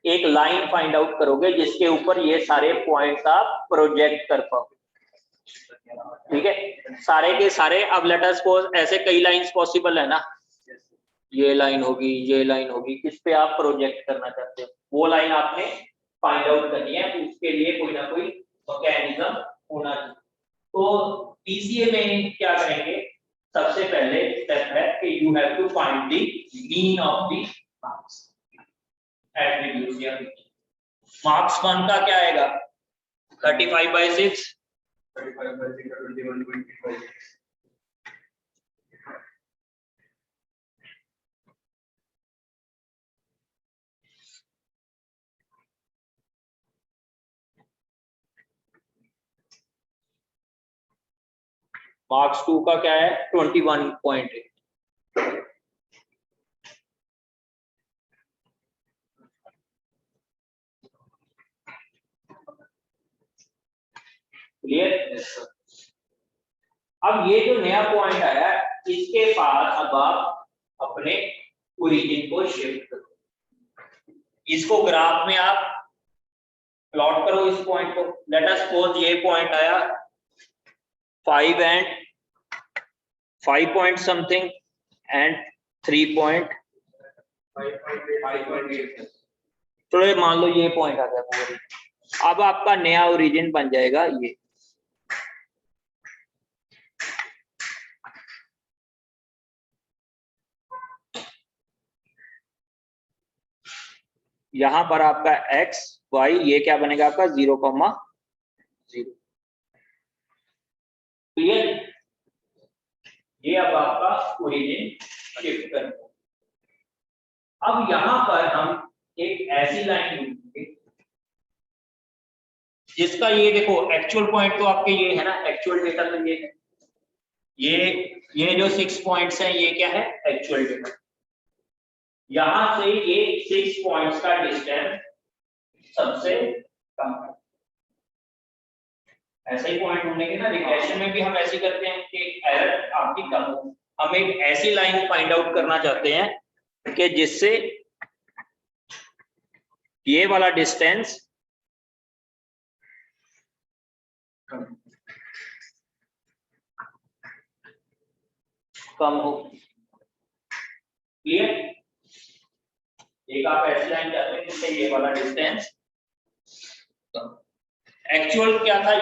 एक लाइन फाइंड आउट करोगे जिसके ऊपर ये सारे पॉइंट्स आप प्रोजेक्ट कर पाओगे। ठीक है, सारे के सारे। अब लेट अस सपोज ऐसे कई लाइंस पॉसिबल है ना, ये लाइन होगी, ये लाइन होगी, किस पे आप प्रोजेक्ट करना चाहते हो, वो लाइन आपने फाइंड आउट करनी है। उसके लिए कोई ना कोई मैकेनिज्म होना चाहिए। तो पीसीए में क्या करेंगे, सबसे पहले स्टेप है कि you have to find the mean of the marks attributes या मार्क्स 1 का क्या आएगा, 35/6, 35/6 21/6। मार्क्स 2 का क्या है, 21.8। क्लियर? अब ये जो नया पॉइंट आया, इसके पास अब आप अपने ओरिजिन को शिफ्ट करो। इसको ग्राफ में आप प्लॉट करो इस पॉइंट को। लेट अस सपोज ये पॉइंट आया 5 एंड 5 पॉइंट समथिंग एंड 3.5 चलो ये मान लो ये पॉइंट आ गया पूरा। अब आपका नया ओरिजिन बन जाएगा ये। यहां पर आपका x y ये क्या बनेगा आपका 0,0। क्लियर? ये अब आपका ओरिजिन शिफ्ट कर। अब यहां पर हम एक ऐसी लाइन ढूंढेंगे जिसका ये देखो एक्चुअल पॉइंट तो आपके ये है ना, एक्चुअल डेटा तो ये है, ये जो 6 पॉइंट्स हैं ये क्या है, एक्चुअल डेटा। यहां से ये 6 पॉइंट्स का डिस्टेंस सबसे कम है। ऐसे ही पॉइंट ढूंढेंगे ना, रिग्रेशन में भी हम ऐसे करते हैं कि एरर आपकी कम हो। हम एक ऐसी लाइन फाइंड आउट करना चाहते हैं कि जिससे ये वाला डिस्टेंस कम हो। क्लियर? एक आप ऐसी लाइन चाहते हैं जिससे ये वाला डिस्टेंस कम। एक्चुअल क्या था,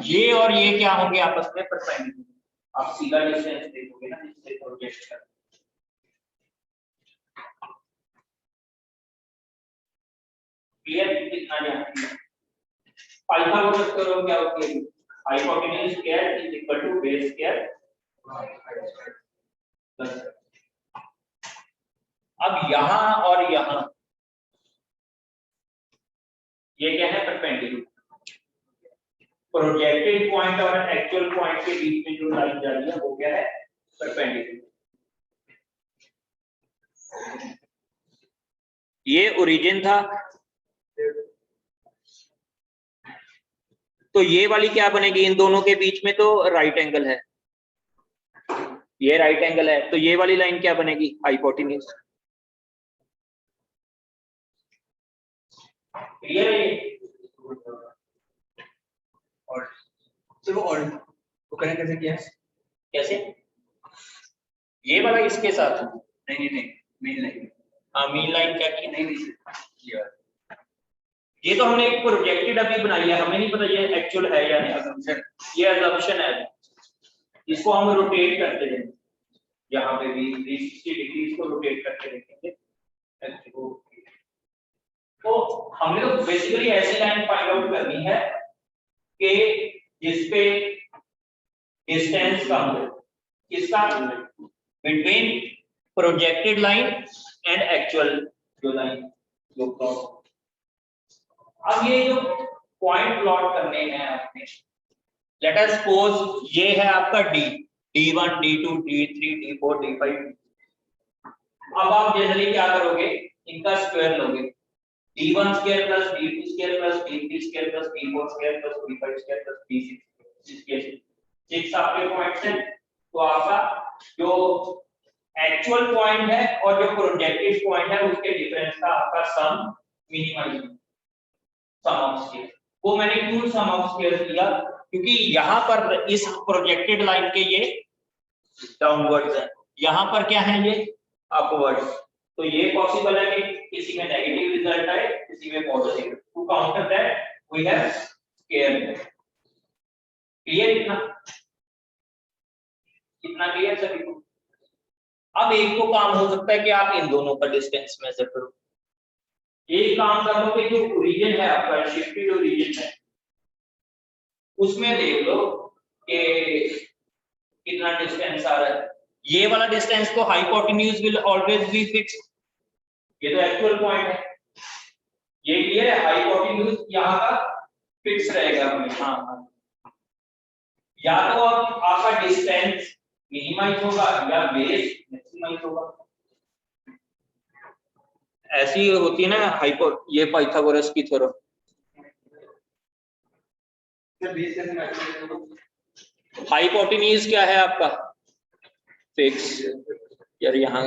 ये और ये क्या होंगे आपस में परपेंडिकुलर। आप सीधा डिस्टेंस देखोगे ना जिससे प्रोजेक्ट कर। क्लियर? कितना जानते हैं? पाइथागोरस थ्योरम क्या होती है, hypotenuse square is equal to base square. अब यहां और यहां ये क्या है, परपेंडिकुलर। प्रोजेक्टेड पॉइंट और एक्चुअल पॉइंट के बीच में जो लाइन जा रही है वो क्या है, परपेंडिकुलर। ये ओरिजिन था, तो ये वाली क्या बनेगी, इन दोनों के बीच में तो राइट एंगल है, ये राइट एंगल है, तो ये वाली लाइन क्या बनेगी, हाइपोटेन्यूज। क्लियर है? और चलो और तो करें कैसे किया, कैसे, ये वाला इसके साथ, नहीं मेन लाइन। हाँ मेन लाइन क्या की, नहीं ये तो हमने एक प्रोजेक्टेड अभी बनाई है, हमें नहीं पता ये एक्चुअल है या नहीं, ये अजम्पशन है। इसको हम रोटेट करते हैं, यहाँ पे भी 360 डिग्री इसको रोटेट करके देखेंगे। तो हमने तो बेसिकली ऐसी लाइन फाइंड आउट करनी है कि जिसपे डिस्टेंस कम हो, किसका, between projected line and actual जो लाइन जो प्लॉट। अब ये जो पॉइंट प्लॉट करने हैं आपने, लेट अस सपोज ये है आपका D, D1 D2 D3 D4 D5। अब आप जनरली क्या करोगे, इनका स्क्वायर लोगे, D1 square plus D2 square plus D3 square plus D4 square plus D5 square plus D6। 6 आपके पॉइंट्स हैं, तो आपका जो एक्चुअल पॉइंट है और जो प्रोजेक्टेड पॉइंट है उसके डिफरेंस का आपका सम मिनिमाइज, सम ऑफ स्क्वायर। वो मैंने क्यों सम ऑफ स्क्वायर किया, क्योंकि यहाँ पर इस प्रोजेक्टेड लाइन के ये डाउनवर्ड्स है, यहाँ पर क्या है ये अपवर्ड्स, तो ये पॉसिबल है कि किसी में नेगेटिव रिजल्ट आए, किसी में positive. To counter that we have square. Clear? इतना क्लियर सभी को? अब एक तो काम हो सकता है कि आप इन दोनों का डिस्टेंस मेजर करो, एक काम कर लो कि जो ओरिजिन है आपका, शिफ्टेड ओरिजिन है, उसमें देख लो कि कितना डिस्टेंस आ रहा है। ये वाला डिस्टेंस तो hypotenuse will always be fixed, ये तो एक्चुअल पॉइंट है, ये क्लियर है, हाइपोटेन्यूज यहाँ का फिक्स रहेगा हमेशा। हाँ, या तो अब आपका डिस्टेंस मिनिमाइज होगा या बेस मैक्सिमाइज होगा। ऐसी होती है ना हाइपो, ये पाइथागोरस की थ्योरम। हाइपोटेन्यूज क्या है आपका, फिक्स। यार यहाँ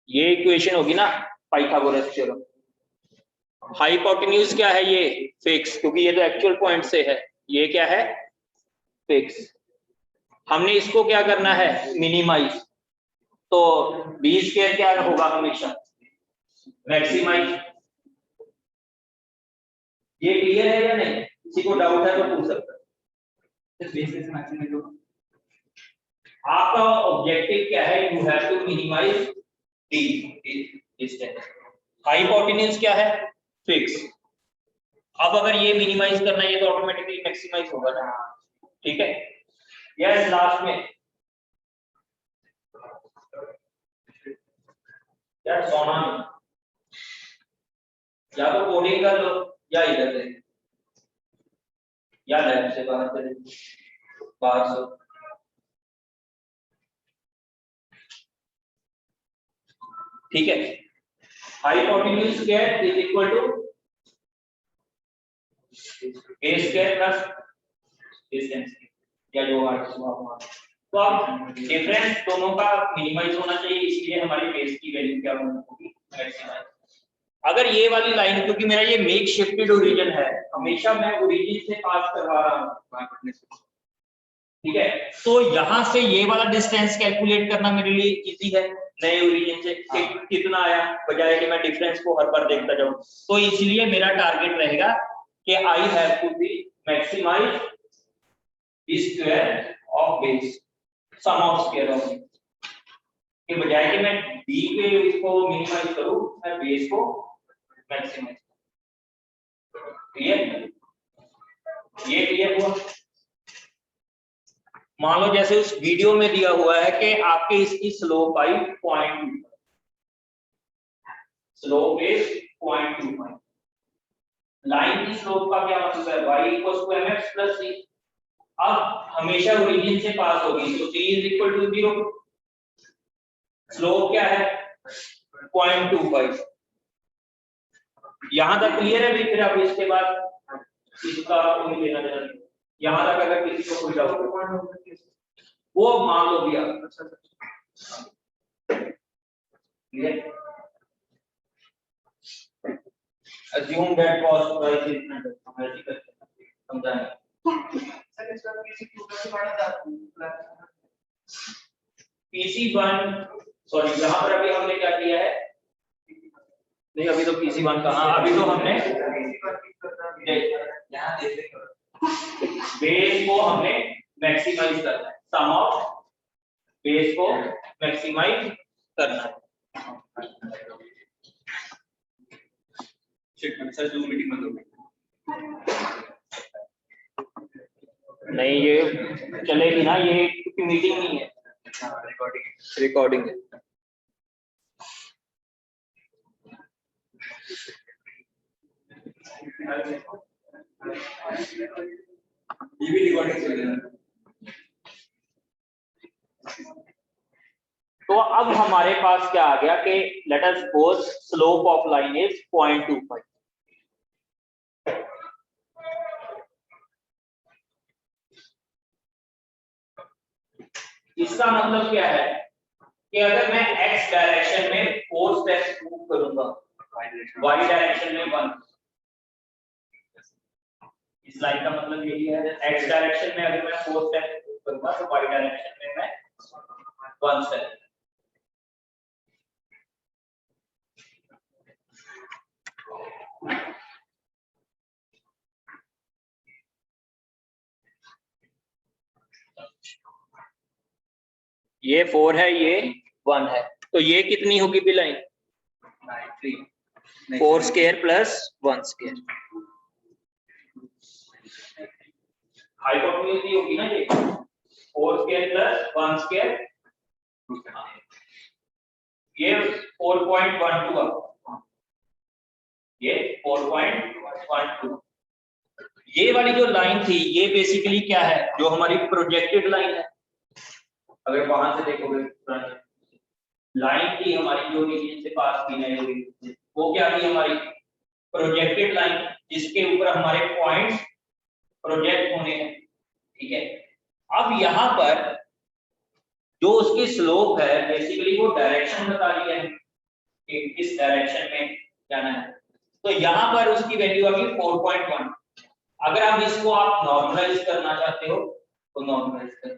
ये इक्वेशन होगी ना पाइथागोरस थ्योरम। हाइपोटेन्यूज क्या है, ये फिक्स, क्योंकि ये तो एक्चुअल पॉइंट से है, ये क्या है फिक्स। हमने इसको क्या करना है मिनिमाइज, तो बी स्क्वायर क्या होगा हमेशा मैक्सिमाइज। ये क्लियर है या नहीं? किसी को डाउट है तो पूछ सकता है। आपका ऑब्जेक्टिव क्या है, you have to minimise the distance. Hypotenuse क्या है फिक्स। अब अगर ये मिनिमाइज करना है, ये तो ऑटोमेटिकली मैक्सिमाइज होगा ना, ठीक है। यस, लास्ट में यार सोना में या तो कोडिंग कर लो या इधर से या लैब से बाहर चले, बाहर से। ठीक है, hypotenuse square is equal to a square plus distance या जो आप, तो अब डिफरेंस दोनों का मिनिमाइज होना चाहिए, इसलिए हमारी बेस की वैल्यू क्या होगी मैक्सिमाइज। अगर ये वाली लाइन, क्योंकि मेरा ये मेक शिफ्टेड ओरिजिन है, हमेशा मैं ओरिजिन से पास करवा रहा हूँ, ठीक है, तो यहां से ये वाला डिस्टेंस कैलकुलेट करना मेरे लिए इजी है नए ओरिजिन से कि कितना आया, बजाय कि मैं डिफरेंस को हर बार देखता जाऊं। तो इसलिए मेरा टारगेट रहेगा कि I have to be maximise square of base, sum of square of के बजाय कि मैं b पे इसको मिनिमाइज करूं, मैं बेस को मैक्सिमाइज। क्लियर? ये क्लियर हुआ? मान लो जैसे उस वीडियो में दिया हुआ है कि आपके इसकी स्लोप आई 0.2, स्लोप इज 0.25। लाइन की स्लोप का क्या मतलब है, y equals to mx plus c। अब हमेशा ओरिजिन से पास होगी, तो c is equal to 0। Slope क्या है 0.25। यहां तक क्लियर है? फिर अब इसके बाद इसका कोई लेना देना नहीं, यहां तक अगर किसी को कोई डाउट वो मान लो भी आप। assume that cost price is समझाएं। PC1 सॉरी, यहाँ पर अभी हमने क्या किया है, नहीं अभी तो PC1 कहाँ, अभी तो हमने बेस को हमने मैक्सिमाइज करना है, सम ऑफ बेस को मैक्सिमाइज करना है। सर जूम मीटिंग बंद हो गई। नहीं ये चलेगी ना, ये क्योंकि मीटिंग नहीं है, रिकॉर्डिंग है। ये भी रिकॉर्डिंग चल रहा है। तो अब हमारे पास क्या आ गया कि late us suppose slope of line is 0.25। इसका मतलब क्या है कि अगर मैं x डायरेक्शन में 4 स्टेप्स मूव करूंगा, y डायरेक्शन में 1, इस लाइन का मतलब यही है x डायरेक्शन में अगर मैं 4 स्टेप्स मूव करूंगा तो y डायरेक्शन में मैं 1 स्टेप। ये 4 है, ये 1 है, तो ये कितनी होगी भी line? 4 square plus 1 square. Hypotenuse ही होगी ना ये, 4 स्क्वायर प्लस 1 स्क्वायर, ये 4.12, ये 4.12। ये वाली जो लाइन थी ये बेसिकली क्या है, जो हमारी प्रोजेक्टेड लाइन है। अगर वहां से देखोगे लाइन की हमारी जो रीजन से पास की है वो क्या थी, हमारी प्रोजेक्टेड लाइन, जिसके ऊपर हमारे पॉइंट्स प्रोजेक्ट होने हैं, ठीक है। अब यहाँ पर जो उसकी स्लोप है बेसिकली वो डायरेक्शन बता रही है कि किस डायरेक्शन में जाना है। तो यहाँ पर उसकी वैल्यू आ गई 4.1। अगर आप इसको आप नॉर्मलाइज करना चाहते हो तो नॉर्मलाइज करें।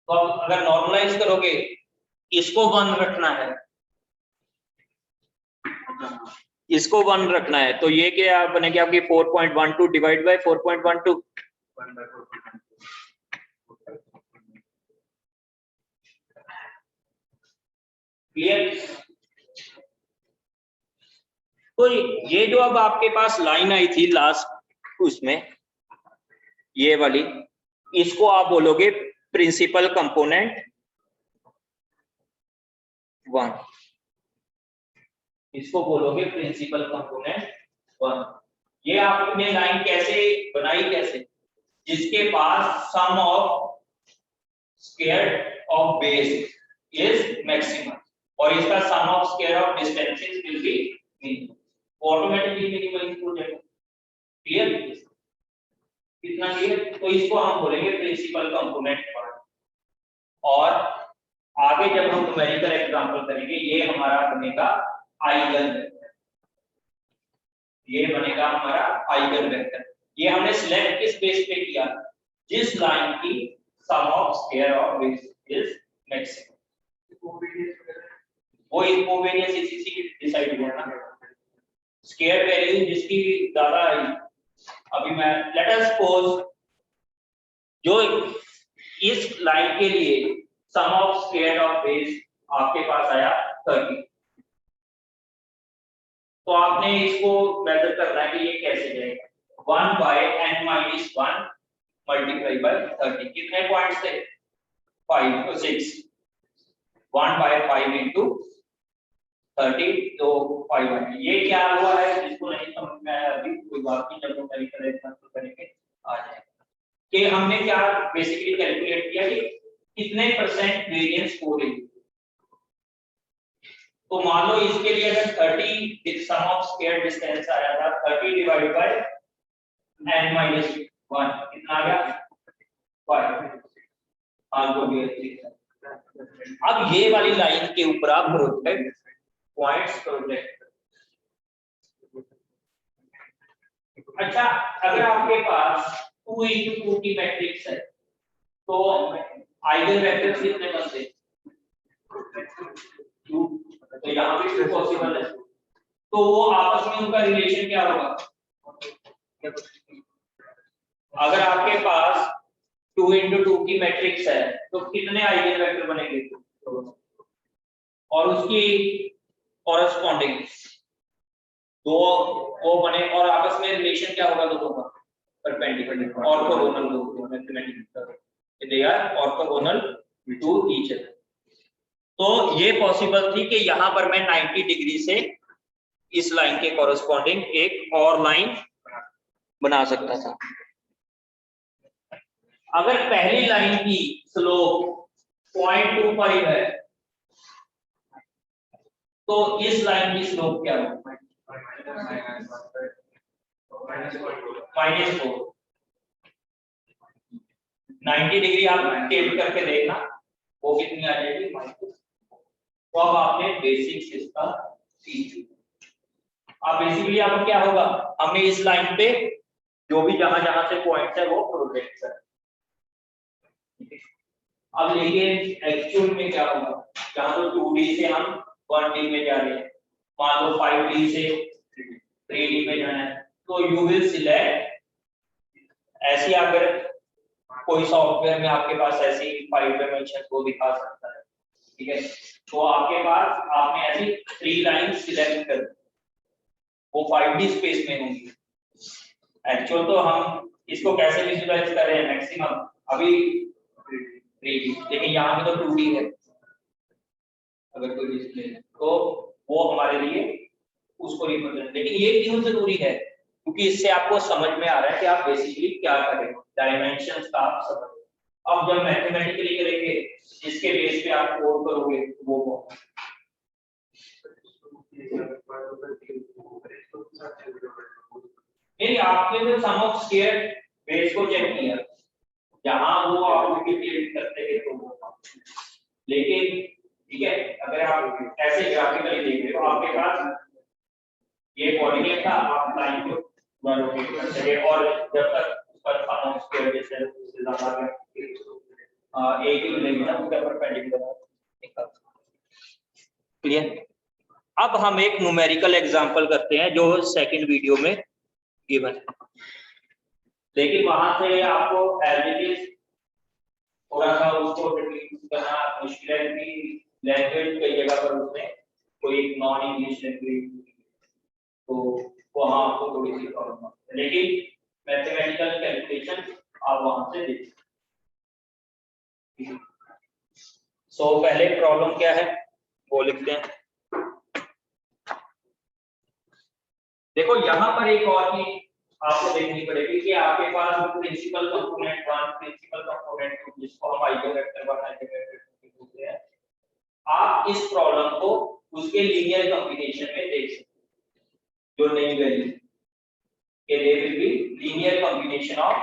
तो अब अगर नॉर्मलाइज करोगे, इसको 1 रखना है, इसको 1 रखना है, तो ये क्या बनेगी आपकी 4.12 डिवाइड बाय 4.12, क्लियर। तो ये जो अब आपके पास लाइन आई थी लास्ट उसमें, ये वाली, इसको आप बोलोगे प्रिंसिपल कंपोनेंट 1, इसको बोलोगे प्रिंसिपल कंपोनेंट 1। ये आपने लाइन कैसे बनाई, कैसे, जिसके पास sum of square of base is maximum और इसका sum of square of distances will be minimum, automatically minimum हो जाएगा। क्लियर, कितना क्लियर। तो इसको हम बोलेंगे प्रिंसिपल कंपोनेंट 1। और आगे जब हम न्यूमेरिकल एग्जांपल करेंगे, ये हमारा बनेगा आइगन वेक्टर, ये बनेगा हमारा आइगन वेक्टर। ये हमने सिलेक्ट किस बेस पे किया, जिस लाइन की sum of square of base is maximum. वो कोवेरियंस इसी डिसाइड हुआ ना, स्क्वायर वैल्यू जिसकी ज्यादा आई। अभी मैं लेट अस सपोज जो इस लाइन के लिए सम ऑफ स्क्वायर ऑफ बेस आपके पास आया 30, तो आपने इसको मेजर करना है कि ये कैसे जाएगा। 1 by n minus 1 multiply by 30, कितने पॉइंट्स थे, 5 तो 6, 1 by 5 into 30 तो 5 है। ये क्या हुआ है, जिसको नहीं समझ में आया अभी कोई बात नहीं, जब हम तरीका एग्जांपल करेंगे आ जाएगा। कि हमने क्या बेसिकली कैलकुलेट किया कि कितने परसेंट वेरिएंस हो रही है। तो मान लो इसके लिए अगर 30 सम ऑफ स्क्वायर डिस्टेंस आया था, 30 डिवाइड बाय n minus 1 कितना आ गया 5। आपको भी अच्छी। अब ये वाली लाइन के ऊपर आप प्रोजेक्ट पॉइंट्स प्रोजेक्ट। अच्छा, अगर आपके पास 2 into 2 की मैट्रिक्स है तो आइगन वेक्टर्स कितने बनते, 2, तो यहाँ पे 2 पॉसिबल है, तो वो आपस में उनका रिलेशन क्या होगा। अगर आपके पास 2 into 2 की मैट्रिक्स है तो कितने आइगन वेक्टर बनेंगे, और उसकी कॉरेस्पॉन्डिंग दो वो बने, और आपस में रिलेशन क्या होगा दोनों का, परपेंडिकुलर, ऑर्थोगोनल दो mathematical, they are orthogonal to each other. तो ये पॉसिबल थी कि यहाँ पर मैं 90 डिग्री से इस लाइन के कॉरेस्पॉन्डिंग एक और लाइन बना सकता था। अगर पहली लाइन की स्लोप 0.25 है तो इस लाइन की स्लोप क्या होगी? -4। 90 डिग्री आप टेप करके देखना वो कितनी आ जाएगी, -4। तो अब आपने बेसिक्स इसका सीख लिया। अब बेसिकली आपको क्या होगा, हमने इस लाइन पे जो भी जहां जहां से पॉइंट्स है वो प्रोजेक्ट कर। अब लेकिन एक्चुअल में क्या होगा, जहां तो 2D से हम 1D में जा रहे हैं, मान लो 5D से 3D में जाना है, तो यू विल सिलेक्ट ऐसी, अगर कोई सॉफ्टवेयर में आपके पास ऐसी 5 डायमेंशन को दिखा सकता है, ठीक है, तो आपके पास आपने ऐसी 3 लाइन सिलेक्ट कर, वो 5D स्पेस में होंगी। एक्चुअल तो हम इसको कैसे विजुअलाइज कर रहे हैं, मैक्सिमम अभी 3D, लेकिन यहाँ पे तो 2D है अगर कोई डिस्प्ले है, तो वो हमारे लिए उसको रिप्रेजेंट। लेकिन ये क्यों जरूरी है, क्योंकि इससे आपको समझ में आ रहा है कि आप बेसिकली क्या करें, डायमेंशंस का आप समझ। अब जब मैथमेटिकली करेंगे, जिसके बेस पे आप कोड करोगे वो नहीं, आपने जो सम ऑफ स्क्वायर बेस को चेक किया, जहां वो आप कैलकुलेट करते हैं तो वो, लेकिन ठीक है, अगर आप ऐसे ग्राफिकली देख रहे हो, आपके पास ये कोऑर्डिनेट था, आप लाइन को रोटेट करते हैं, और जब तक उस पर सम ऑफ स्क्वायर जैसे उससे ज्यादा एक ही मिलेगी ना, उसके परपेंडिकुलर। क्लियर? अब हम एक न्यूमेरिकल एग्जांपल करते हैं जो सेकंड वीडियो में गिवन है, लेकिन वहां से आपको एज इट इज थोड़ा सा उसको ट्रीट करना मुश्किल है, कि लैंग्वेज कई जगह पर उसमें कोई नॉन इंग्लिश लैंग्वेज, तो वहां आपको थोड़ी सी प्रॉब्लम आती है, लेकिन मैथमेटिकल कैलकुलेशन आप वहां से देख सकते हैं। सो पहले प्रॉब्लम क्या है वो लिखते हैं। देखो यहाँ पर एक और चीज आपको देखनी पड़ेगी कि आपके पास प्रिंसिपल कंपोनेंट 1, प्रिंसिपल कंपोनेंट 2, जिसको हम आइसोवेक्टर 1, आइसोवेक्टर 2 बोलते हैं, आप इस प्रॉब्लम को उसके लीनियर कॉम्बिनेशन में देख सकते हैं, जो नई वैल्यू के लिए will be linear combination of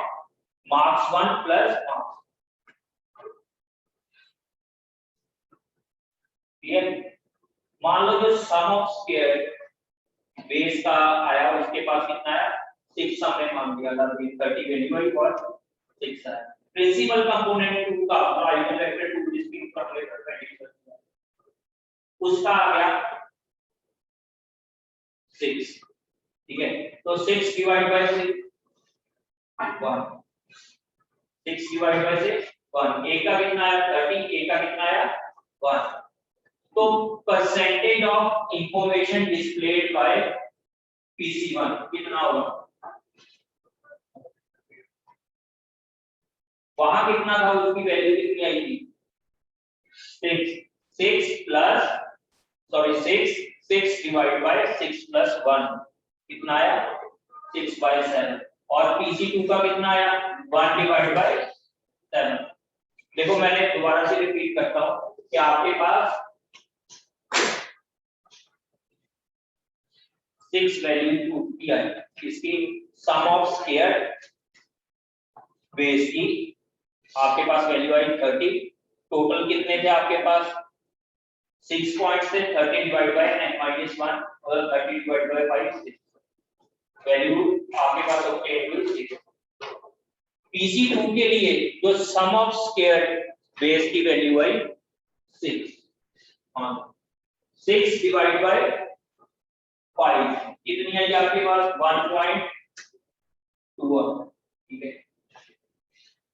marks 1 plus marks. Clear? मान लो जो सम ऑफ स्क्वायर बेस का आया, उसके पास कितना आया, 6 हमने मान लिया था, 30 वैल्यू आई और 6 आया। प्रिंसिपल कंपोनेंट 2 का आइसोवेक्टर 2 जिसकी हमने प्रेडिक्ट किया, उसका आ गया 6, ठीक है, तो 6 डिवाइड बाय 6 1, 6 डिवाइड बाय 6 1, ए का कितना आया 30, ए का कितना आया 1। तो percentage of information displayed bye PC1 कितना होगा, वहां कितना था, उसकी वैल्यू कितनी आई थी 6 प्लस 6 डिवाइड बाय 6 प्लस 1 कितना आया 6/7, और PC2 का कितना आया 1 डिवाइड बाय 7। देखो मैंने दोबारा से रिपीट करता हूं कि आपके पास 6 वैल्यू की आई, इसकी सम ऑफ स्क्वायर बेस की आपके पास वैल्यू आई 30, टोटल कितने थे आपके पास 6 पॉइंट से 30 डिवाइड बाय n-1 और 30 डिवाइड बाय 5 6, वैल्यू आपके पास होती है 6। PC2 के लिए जो सम ऑफ स्क्वायर बेस की वैल्यू आई 6, हाँ 6 डिवाइड बाय 5 कितनी आई आपके पास 1.21, ठीक है।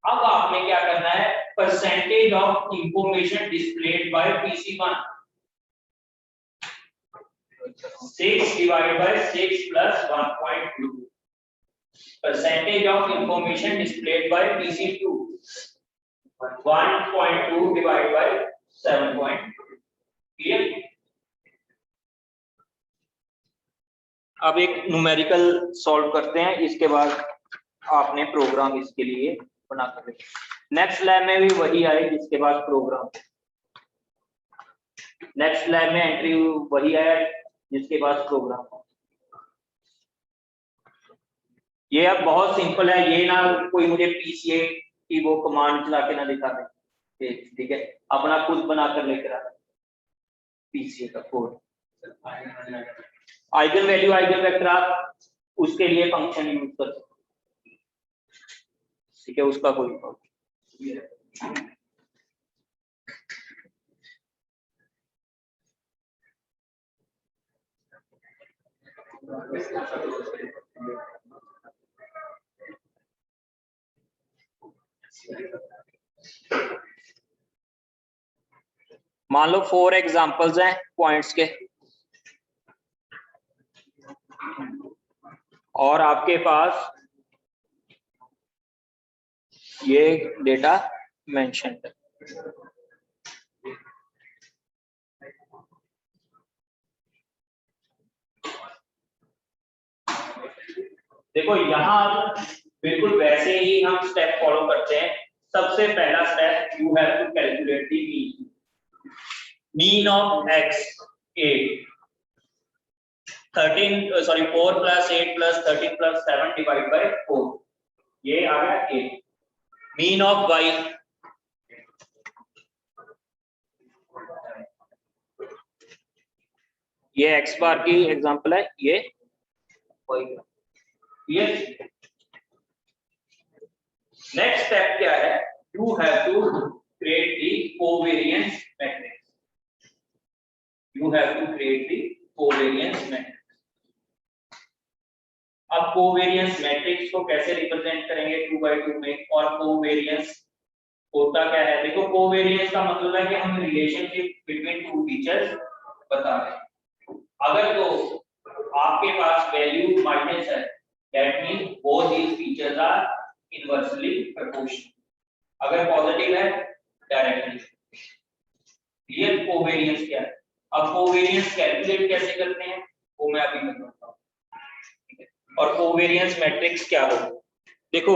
अब आपने क्या करना है, percentage of information displayed bye PC1, 6 divide by 6 plus 1.2, percentage of information displayed bye PC2 1.2 divide by 7.2। Clear? अब एक न्यूमेरिकल सॉल्व करते हैं, इसके बाद आपने प्रोग्राम इसके लिए बना कर रखा। नेक्स्ट लैब में भी वही आए जिसके पास प्रोग्राम, नेक्स्ट लैब में एंट्री वही आया जिसके पास प्रोग्राम। ये अब बहुत सिंपल है, ये ना कोई मुझे पीसीए की वो कमांड चला के ना दिखा दे, ठीक है, अपना खुद बना कर लेकर आ पीसीए का code. Eigen value eigen vector आप उसके लिए फंक्शन यूज कर सकते, ठीक है, उसका कोई मान लो 4 एग्जांपल्स हैं पॉइंट्स के, और आपके पास ये डेटा मेंशन है। देखो यहाँ बिल्कुल वैसे ही हम स्टेप फॉलो करते हैं। सबसे पहला step, you have to calculate the mean of x 4 plus 8 plus 13 plus 7 divide by 4, ये आ गया 8। मीन ऑफ वाई, ये एक्स बार की एग्जांपल है, ये वाई। नेक्स्ट स्टेप क्या है, you have to create the covariance matrix. You have to create the covariance matrix. अब कोवेरिएंस मैट्रिक्स को कैसे रिप्रेजेंट करेंगे 2x2 में, और कोवेरिएंस होता क्या है? देखो कोवेरिएंस का मतलब है कि हम रिलेशनशिप बिटवीन टू फीचर्स बता रहे हैं। अगर तो आपके पास वैल्यू माइनस है, that mean both these features are inversely proportional. अगर पॉजिटिव है, डायरेक्टली। क्लियर? कोवेरिएंस क्या है? अब कोवेरिएंस कैलकुलेट कैसे करते हैं वो मैं अभी बताता हूं। और कोवेरिएंस मैट्रिक्स क्या होगा? देखो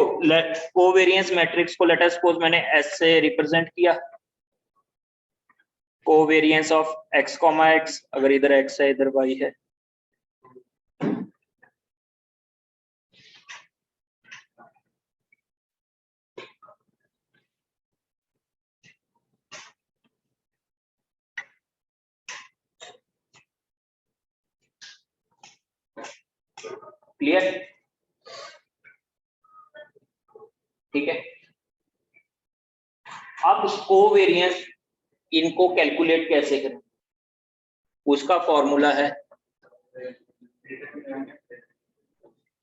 कोवेरिएंस मैट्रिक्स को लेट अस सपोज मैंने एस से रिप्रेजेंट किया, कोवेरिएंस ऑफ x, x, अगर इधर x है इधर y है, क्लियर? ठीक है। अब कोवेरिएंस इनको कैलकुलेट कैसे करें, उसका फॉर्मूला है,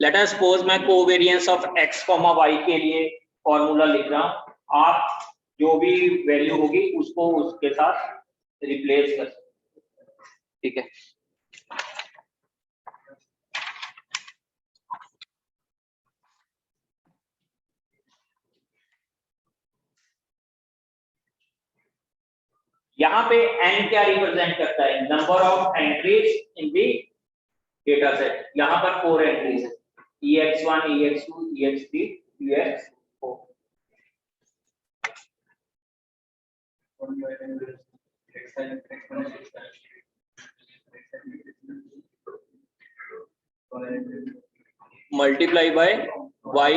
लेट अस सपोज मैं कोवेरिएंस ऑफ x, y के लिए फॉर्मूला लिख रहा हूं। आप जो भी वैल्यू होगी उसको उसके साथ रिप्लेस कर सकते, ठीक है। यहाँ पे n क्या रिप्रेजेंट करता है? Number of entries in the data set. यहाँ पर 4 एंट्रीज है, ex1, ex2, ex3, ex4। Multiply by y,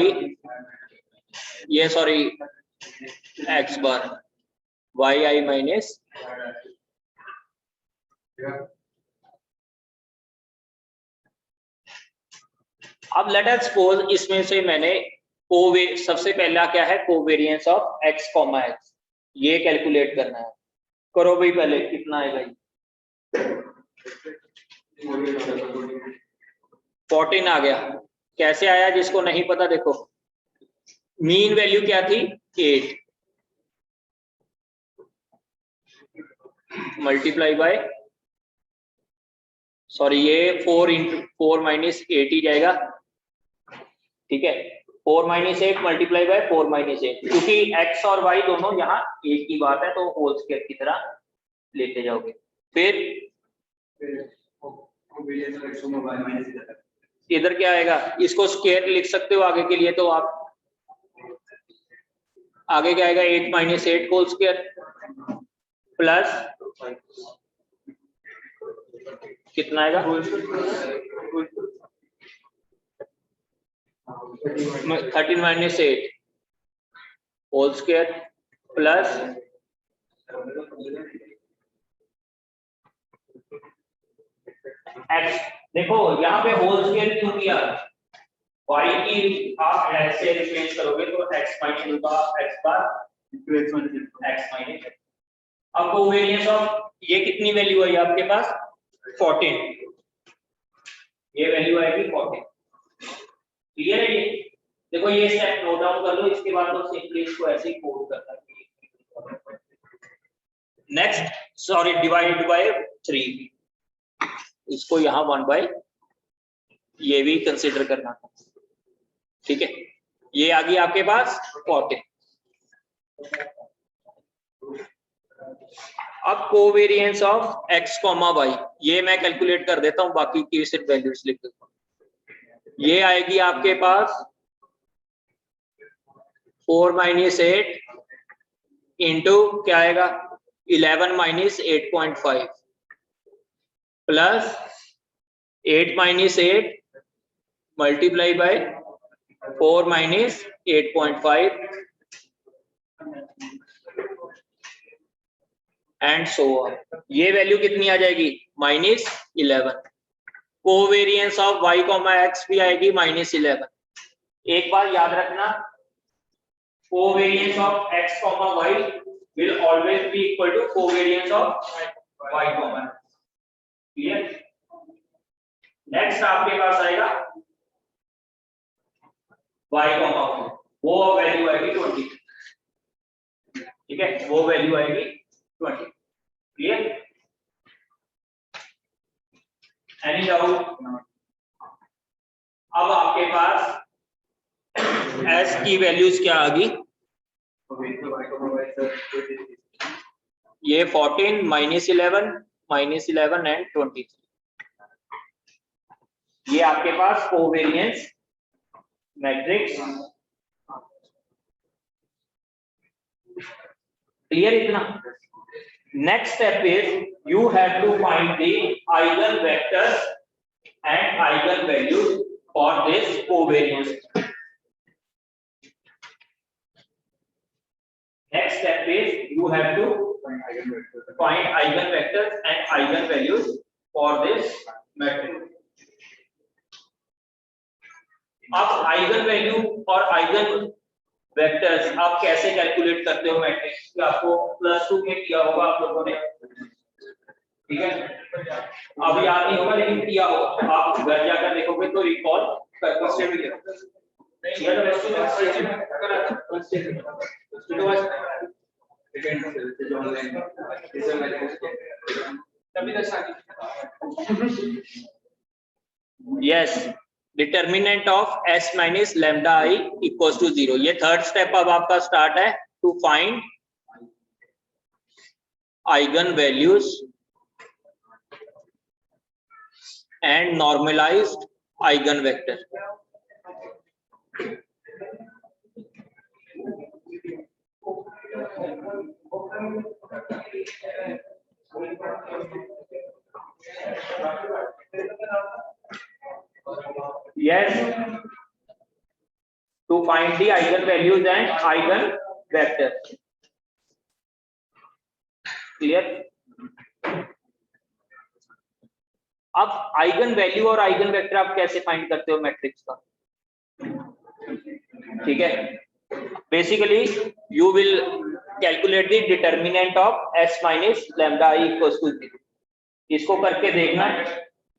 ये सॉरी x बार, yi माइनस, अब लेट अस सपोज इसमें से मैंने सबसे पहला क्या है, कोवेरिएंस ऑफ x, x, ये कैलकुलेट करना है। करो भाई, पहले कितना आएगा? 14 आ गया। कैसे आया जिसको नहीं पता देखो, मीन वैल्यू क्या थी? 8 मल्टीप्लाई बाय, सॉरी ये 4 इंटू 4 माइनस 8 ही जाएगा, ठीक है। 4 माइनस 8 मल्टीप्लाई बाय 4 माइनस 8, क्योंकि x और y दोनों यहाँ एक ही बात है तो होल स्क्वायर की तरह लेते जाओगे। फिर इधर क्या आएगा, इसको स्क्वायर लिख सकते हो आगे के लिए, तो आप आगे क्या आएगा 8 माइनस 8 होल स्क्वायर प्लस कितना आएगा 13 minus 8 whole square plus x। देखो यहाँ पे होल स्क्वायर क्यों किया, y की आप x से रिप्लेस करोगे तो x माइनस होगा x बार x माइनस। अब कोवेरिएंस ऑफ ये कितनी वैल्यू आई आपके पास 14, ये वैल्यू आएगी 14। क्लियर है ये? देखो ये स्टेप नोट डाउन कर लो, इसके बाद तो सिंपली इसको ऐसे ही कोड करना है। नेक्स्ट सॉरी डिवाइड बाय 3, इसको यहाँ 1 बाय ये भी कंसीडर करना था, ठीक है। ये आ गई आपके पास 14। अब कोवेरिएंस ऑफ x, y ये मैं कैलकुलेट कर देता हूं, बाकी की सिर्फ वैल्यूज लिख देता हूं। ये आएगी आपके पास 4 माइनस 8 इंटू क्या आएगा 11 minus 8.5 plus 8 minus 8 multiply by 4 minus 8.5 and so on. ये वैल्यू कितनी आ जाएगी -11। कोवेरिएंस ऑफ y, x भी आएगी -11। एक बार याद रखना, covariance of x, y will always be equal to covariance of y, x। Clear? Next आपके पास आएगा y, वो वैल्यू आएगी 20, ठीक है, वो वैल्यू आएगी 20। क्लियर? Any doubt? अब आपके पास s की वैल्यूज क्या आ गई, ये 14 -11 एंड 23। ये आपके पास कोवेरिएंस मैट्रिक्स। क्लियर इतना? Next step is you have to find the eigen vectors and eigen values for this covariance. Next step is you have to find eigenvectors and eigenvalues for this matrix. अब eigen value और eigen vectors आप कैसे calculate करते हो matrix की, आपको +2 में किया होगा आप लोगों ने, ठीक है। अब याद नहीं होगा लेकिन किया होगा, आप घर जाकर देखोगे तो रिकॉल कर yes. Determinant of s minus lambda i equals to 0। ये थर्ड स्टेप अब आपका स्टार्ट है, to find eigen values and normalised eigen vector. Yes, to find the eigen values and eigen vectors. Clear? अब eigen value और eigen vector आप कैसे find करते हो मैट्रिक्स का, ठीक है। Basically you will calculate the determinant of s minus lambda i equals to 0। इसको करके देखना है,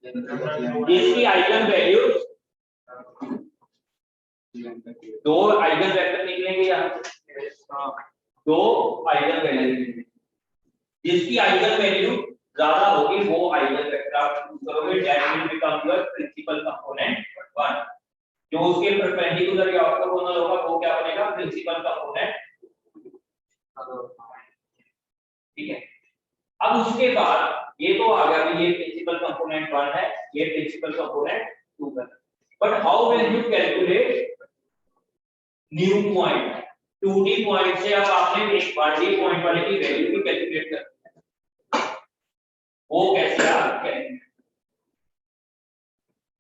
इसकी आइगन वैल्यू, दो आइगन वेक्टर निकलेंगे यहाँ, दो आइगन वैल्यू, जिसकी आइगन वैल्यू ज्यादा होगी वो आइगन वेक्टर आप चूज करोगे, that will become your principal component 1। जो उसके परपेंडिकुलर या ऑर्थोगोनल होगा वो क्या बनेगा, प्रिंसिपल कंपोनेंट, ठीक है। अब उसके बाद ये तो आ गया कि ये प्रिंसिपल कंपोनेंट 1 है, ये प्रिंसिपल कंपोनेंट 2 है। but how will you calculate new point? 2D point से अब आपने एक 1D पॉइंट वाले की वैल्यू भी कैलकुलेट कर, वो कैसे आप कैलकुलेट?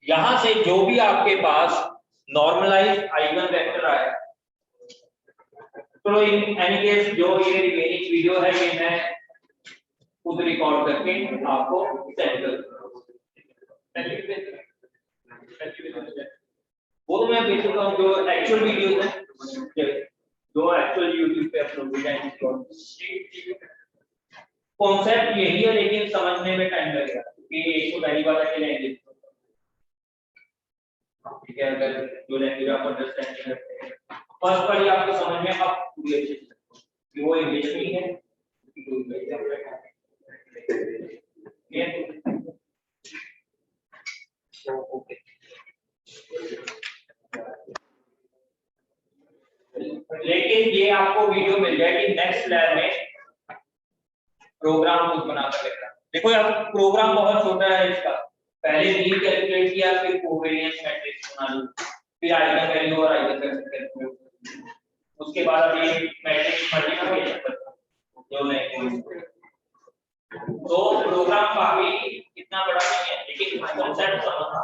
यहां से जो भी आपके पास नॉर्मलाइज्ड आइगन वेक्टर आया, तो इन एनी केस जो ये रिमेनिंग वीडियो है ये मैं खुद रिकॉर्ड करके आपको सेंड कर दूंगा। वो तो मैं भेज चुका हूँ, जो एक्चुअल वीडियोस हैं, जो एक्चुअल YouTube पे अपलोड किया है। कॉन्सेप्ट यही है, लेकिन समझने में टाइम लगेगा क्योंकि एक तो पहली बात है कि लैंग्वेज, ठीक है, अगर जो लैंग्वेज आप अंडरस्टैंड करते हैं फर्स्ट बार आपको समझ में आप पूरी अच्छे से कि वो इंग्लिश में ही है, ओके। लेकिन ये आपको वीडियो मिल जाएगी नेक्स्ट लैब में, प्रोग्राम खुद बनाकर लिखना। देखो यार प्रोग्राम बहुत छोटा है इसका, पहले मीन कैलकुलेट किया, फिर कोवेरियंस मैट्रिक्स बना लो, फिर आइगन वैल्यू और आइगन कैलकुलेट, उसके बाद ये मैट्रिक्स मल्टीप्लिकेशन करना जो नहीं। तो प्रोग्राम काफी इतना बड़ा नहीं है, लेकिन कॉन्सेप्ट समझना।